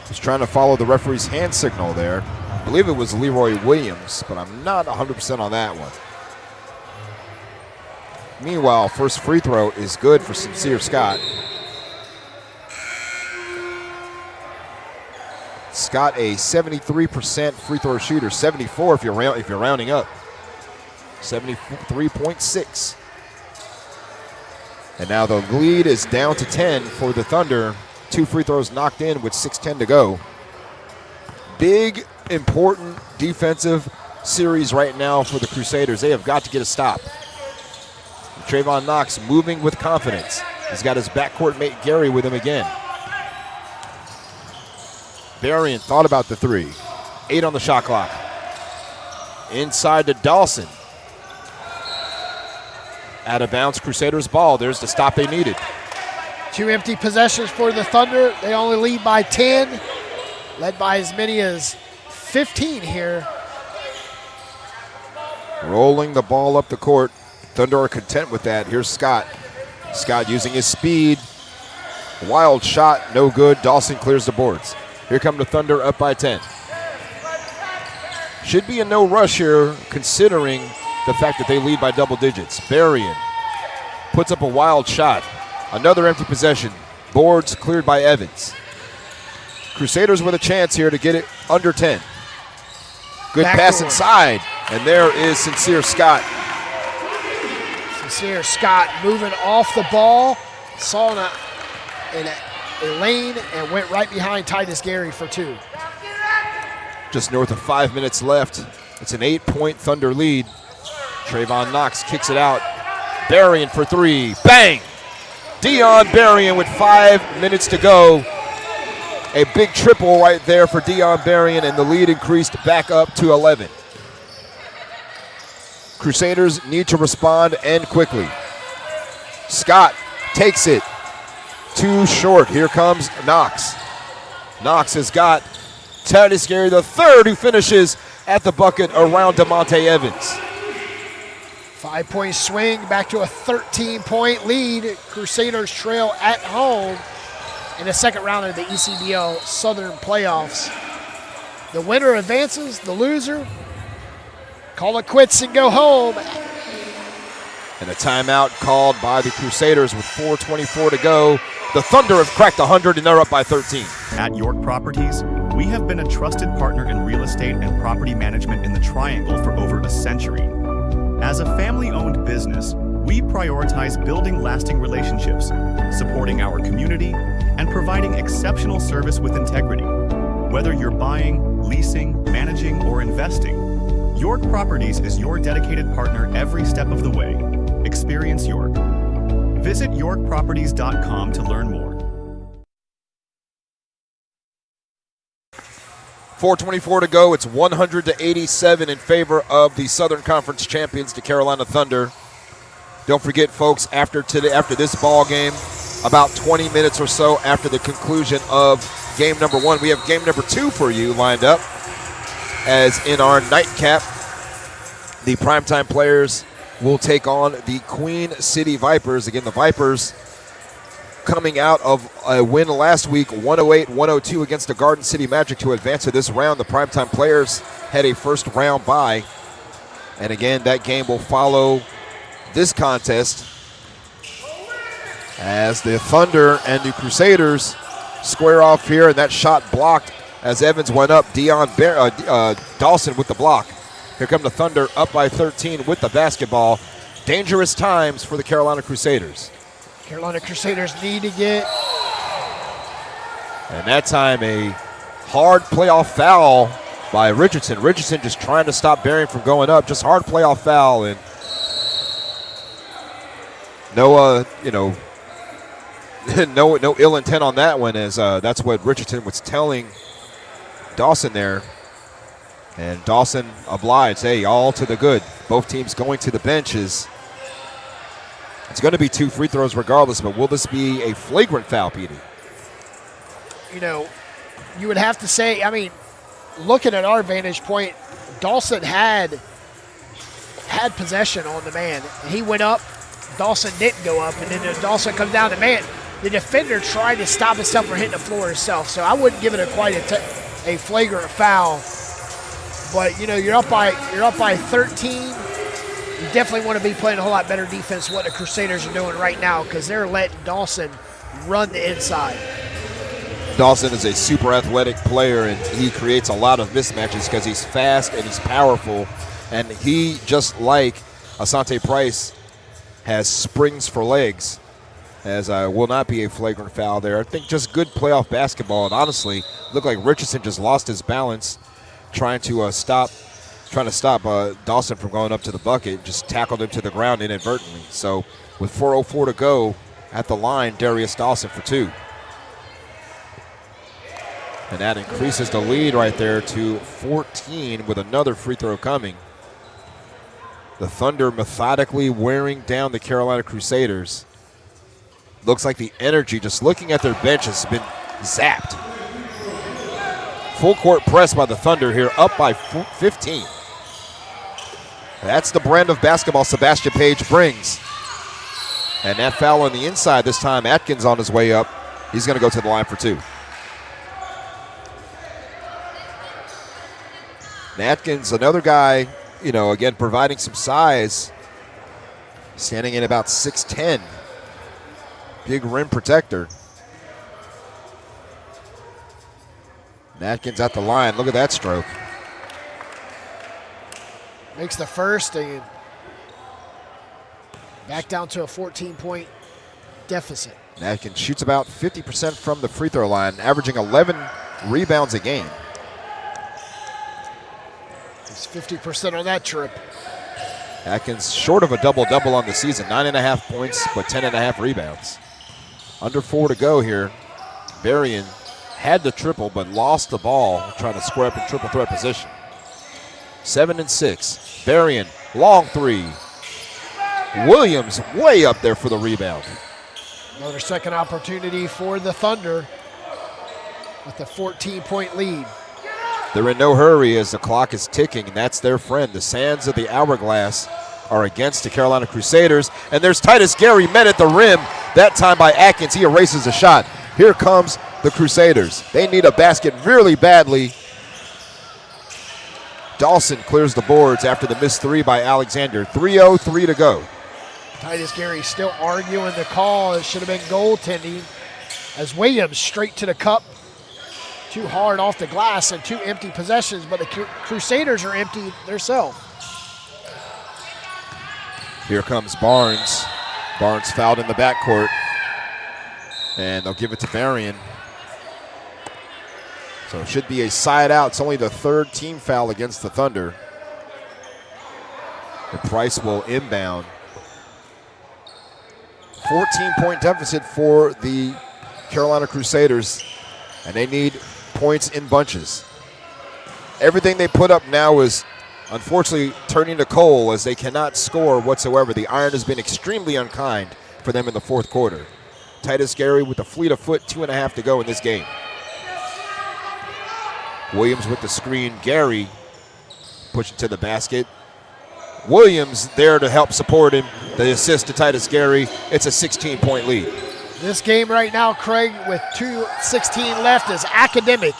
He's trying to follow the referee's hand signal there. I believe it was Leroy Williams, but I'm not 100% on that one. Meanwhile, first free throw is good for Sincere Scott. Scott, a 73% free throw shooter, 74 if you're rounding up, 73.6. And now the lead is down to 10 for the Thunder. 2 free throws knocked in with 6:10 to go. Big, important defensive series right now for the Crusaders. They have got to get a stop. Trayvon Knox moving with confidence. He's got his backcourt mate Gary with him again. Berrien thought about the 3. 8 on the shot clock. Inside to Dawson. Out of bounds, Crusaders ball. There's the stop they needed.
2 empty possessions for the Thunder. They only lead by 10, led by as many as 15 here.
Rolling the ball up the court. Thunder are content with that. Here's Scott. Scott using his speed. Wild shot, no good. Dawson clears the boards. Here come the Thunder up by 10. Should be a no rush here considering the fact that they lead by double digits. Berrien puts up a wild shot. Another empty possession. Boards cleared by Evans. Crusaders with a chance here to get it under 10. Good pass inside. And there is Sincere Scott.
Sincere Scott moving off the ball. Saw in a lane and went right behind Titus Gary for 2.
Just north of 5 minutes left. It's an 8-point Thunder lead. Trayvon Knox kicks it out. Berrien for 3. Bang! Dion Berrien with 5 minutes to go. A big triple right there for Dion Berrien, and the lead increased back up to 11. Crusaders need to respond and quickly. Scott takes it. Too short. Here comes Knox. Knox has got Titus Gary the third, who finishes at the bucket around DeMonte Evans.
5-point swing back to a 13-point lead. Crusaders trail at home in the second round of the ECBL Southern Playoffs. The winner advances, the loser call it quits and go home.
And a timeout called by the Crusaders with 4:24 to go. The Thunder have cracked 100 and they're up by 13.
At York Properties, we have been a trusted partner in real estate and property management in the Triangle for over a century. As a family-owned business, we prioritize building lasting relationships, supporting our community, and providing exceptional service with integrity. Whether you're buying, leasing, managing, or investing, York Properties is your dedicated partner every step of the way. Experience York. Visit yorkproperties.com to learn more.
4:24 to go. It's 100-87 in favor of the Southern Conference champions, the Carolina Thunder. Don't forget, folks, after this ball game, about 20 minutes or so after the conclusion of game number 1, we have game number 2 for you lined up. As in our nightcap, the primetime players will take on the Queen City Vipers. Again, the Vipers coming out of a win last week, 108-102 against the Garden City Magic to advance to this round. The primetime players had a first round bye. And again, that game will follow this contest as the Thunder and the Crusaders square off here, and that shot blocked as Evans went up. Dawson with the block. Here come the Thunder up by 13 with the basketball. Dangerous times for the Carolina Crusaders.
Carolina Crusaders need to get.
And that time a hard playoff foul by Richardson. Richardson just trying to stop Berrien from going up. Just hard playoff foul. And No, no ill intent on that one, as that's what Richardson was telling Dawson there. And Dawson obliged, hey, all to the good. Both teams going to the benches. It's going to be 2 free throws regardless, but will this be a flagrant foul, Petey?
You would have to say, I mean, looking at our vantage point, Dawson had possession on the man. He went up, Dawson didn't go up, and then Dawson comes down. The defender tried to stop himself from hitting the floor himself. So I wouldn't give it a flagrant foul. But you're up by 13. You definitely want to be playing a whole lot better defense than what the Crusaders are doing right now, because they're letting Dawson run the inside.
Dawson is a super athletic player, and he creates a lot of mismatches because he's fast and he's powerful. And he, just like Asante Price, has springs for legs, as will not be a flagrant foul there. I think just good playoff basketball, and honestly, looked like Richardson just lost his balance trying to stop Dawson from going up to the bucket, just tackled him to the ground inadvertently. So with 4:04 to go at the line, Darius Dawson for 2. And that increases the lead right there to 14 with another free throw coming. The Thunder methodically wearing down the Carolina Crusaders. Looks like the energy, just looking at their bench, has been zapped. Full court press by the Thunder here, up by 15. That's the brand of basketball Sebastian Page brings. And that foul on the inside this time, Atkins on his way up. He's going to go to the line for 2. And Atkins, another guy, again, providing some size, standing at about 6'10". Big rim protector. And Atkins at the line. Look at that stroke.
Makes the first and back down to a 14-point deficit.
And Atkins shoots about 50% from the free throw line, averaging 11 rebounds a game.
He's 50% on that trip.
Atkins short of a double-double on the season. 9.5 points, but 10.5 rebounds. Under 4 to go here. Berrien had the triple, but lost the ball trying to square up in triple threat position. 7 and 6. Berrien, long 3. Williams way up there for the rebound.
Another second opportunity for the Thunder with a 14-point lead.
They're in no hurry as the clock is ticking, and that's their friend. The sands of the hourglass are against the Carolina Crusaders, and there's Titus Gary met at the rim, that time by Atkins. He erases a shot. Here comes the Crusaders. They need a basket really badly. Dawson clears the boards after the missed 3 by Alexander. 3:03 to go.
Titus Gary still arguing the call. It should have been goaltending, as Williams straight to the cup. Too hard off the glass and 2 empty possessions, but the Crusaders are empty themselves.
Here comes Barnes. Barnes fouled in the backcourt, and they'll give it to Berrien. So it should be a side out. It's only the 3rd team foul against the Thunder. And Price will inbound. 14-point deficit for the Carolina Crusaders, and they need points in bunches. Everything they put up now is unfortunately turning to coal, as they cannot score whatsoever. The iron has been extremely unkind for them in the 4th quarter. Titus Gary with a fleet of foot, 2.5 to go in this game. Williams with the screen. Gary pushing to the basket. Williams there to help support him. The assist to Titus Gary. It's a 16-point lead.
This game right now, Craig, with 2:16 left, is academic.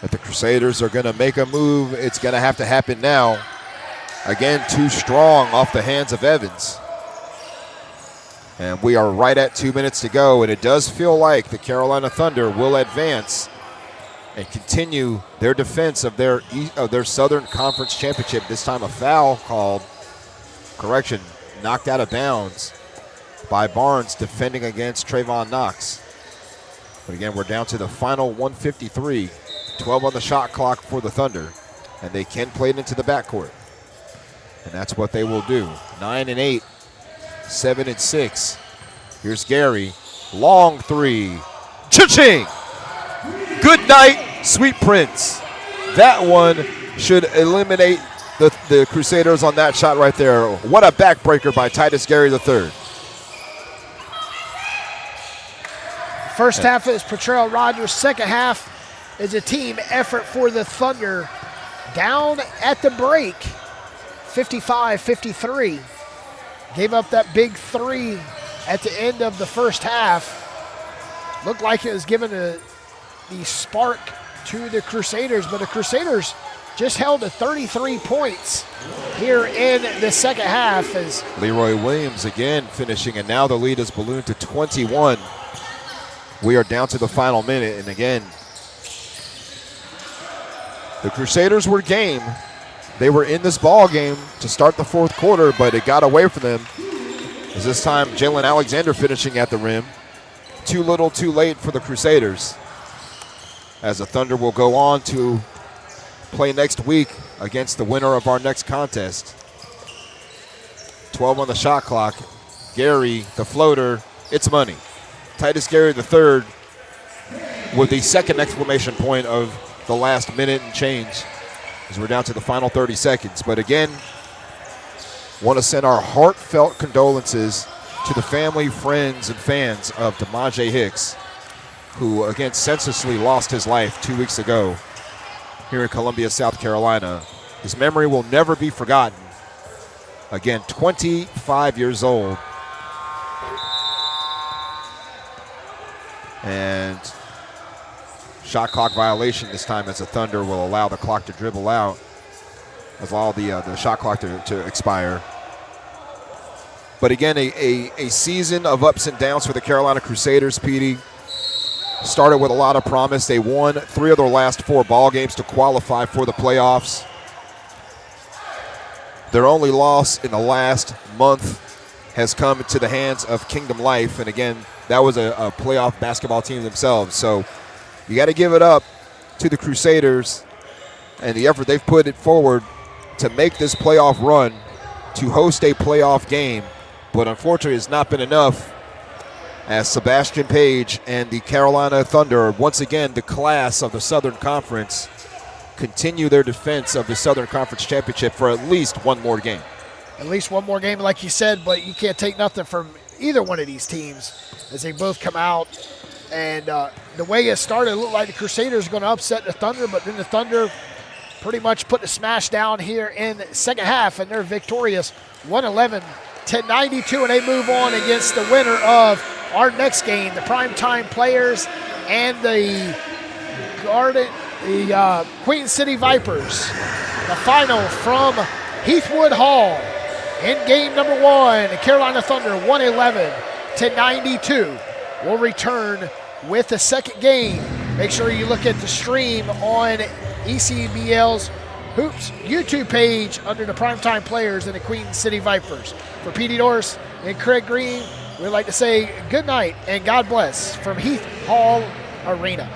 If the Crusaders are going to make a move, it's going to have to happen now. Again, too strong off the hands of Evans. And we are right at 2 minutes to go, and it does feel like the Carolina Thunder will advance and continue their defense of their Southern Conference Championship. This time a foul called, knocked out of bounds by Barnes defending against Trayvon Knox. But again, we're down to the final 153. 12 on the shot clock for the Thunder, and they can play it into the backcourt. And that's what they will do. 9 and 8 7-6. Here's Gary. Long three. Cha-ching! Good night, Sweet Prince. That one should eliminate the Crusaders on that shot right there. What a backbreaker by Titus Gary III.
First half is Potrero Rogers. Second half is a team effort for the Thunder. Down at the break, 55-53. Gave up that big three at the end of the first half. Looked like it was giving the spark to the Crusaders, but the Crusaders just held to 33 points here in the second half. As
Leroy Williams again finishing, and now the lead is ballooned to 21. We are down to the final minute, and again, the Crusaders were game. They were in this ball game to start the fourth quarter, but it got away from them. As this time, Jalen Alexander finishing at the rim. Too little, too late for the Crusaders. As the Thunder will go on to play next week against the winner of our next contest. 12 on the shot clock. Gary, the floater, it's money. Titus Gary III with the second exclamation point of the last minute and change as we're down to the final 30 seconds. But again, want to send our heartfelt condolences to the family, friends, and fans of DeMaje Hicks, who again senselessly lost his life 2 weeks ago here in Columbia, South Carolina. His memory will never be forgotten. Again, 25 years old. And shot clock violation this time, as the Thunder will allow the clock to dribble out, allow the shot clock to expire. But again, a season of ups and downs for the Carolina Crusaders, Petey. Started with a lot of promise. They won 3 of their last 4 ball games to qualify for the playoffs. Their only loss in the last month has come to the hands of Kingdom Life, and again, that was a playoff basketball team themselves. So you got to give it up to the Crusaders and the effort they've put it forward to make this playoff run, to host a playoff game. But unfortunately, it's not been enough, as Sebastian Page and the Carolina Thunder, once again the class of the Southern Conference, continue their defense of the Southern Conference Championship for at least one more game.
At least one more game, like you said, but you can't take nothing from either one of these teams as they both come out. And the way it started, it looked like the Crusaders are going to upset the Thunder, but then the Thunder pretty much put the smash down here in the second half, and they're victorious 111-92, and they move on against the winner of our next game, the Primetime Players and the Queen City Vipers. The final from Heathwood Hall in game number 1, the Carolina Thunder 111-92 will return with the second game. Make sure you look at the stream on ECBL's Hoops YouTube page under the Primetime Players and the Queen City Vipers. For Petey Norris and Craig Green, we'd like to say good night and God bless from Heath Hall Arena.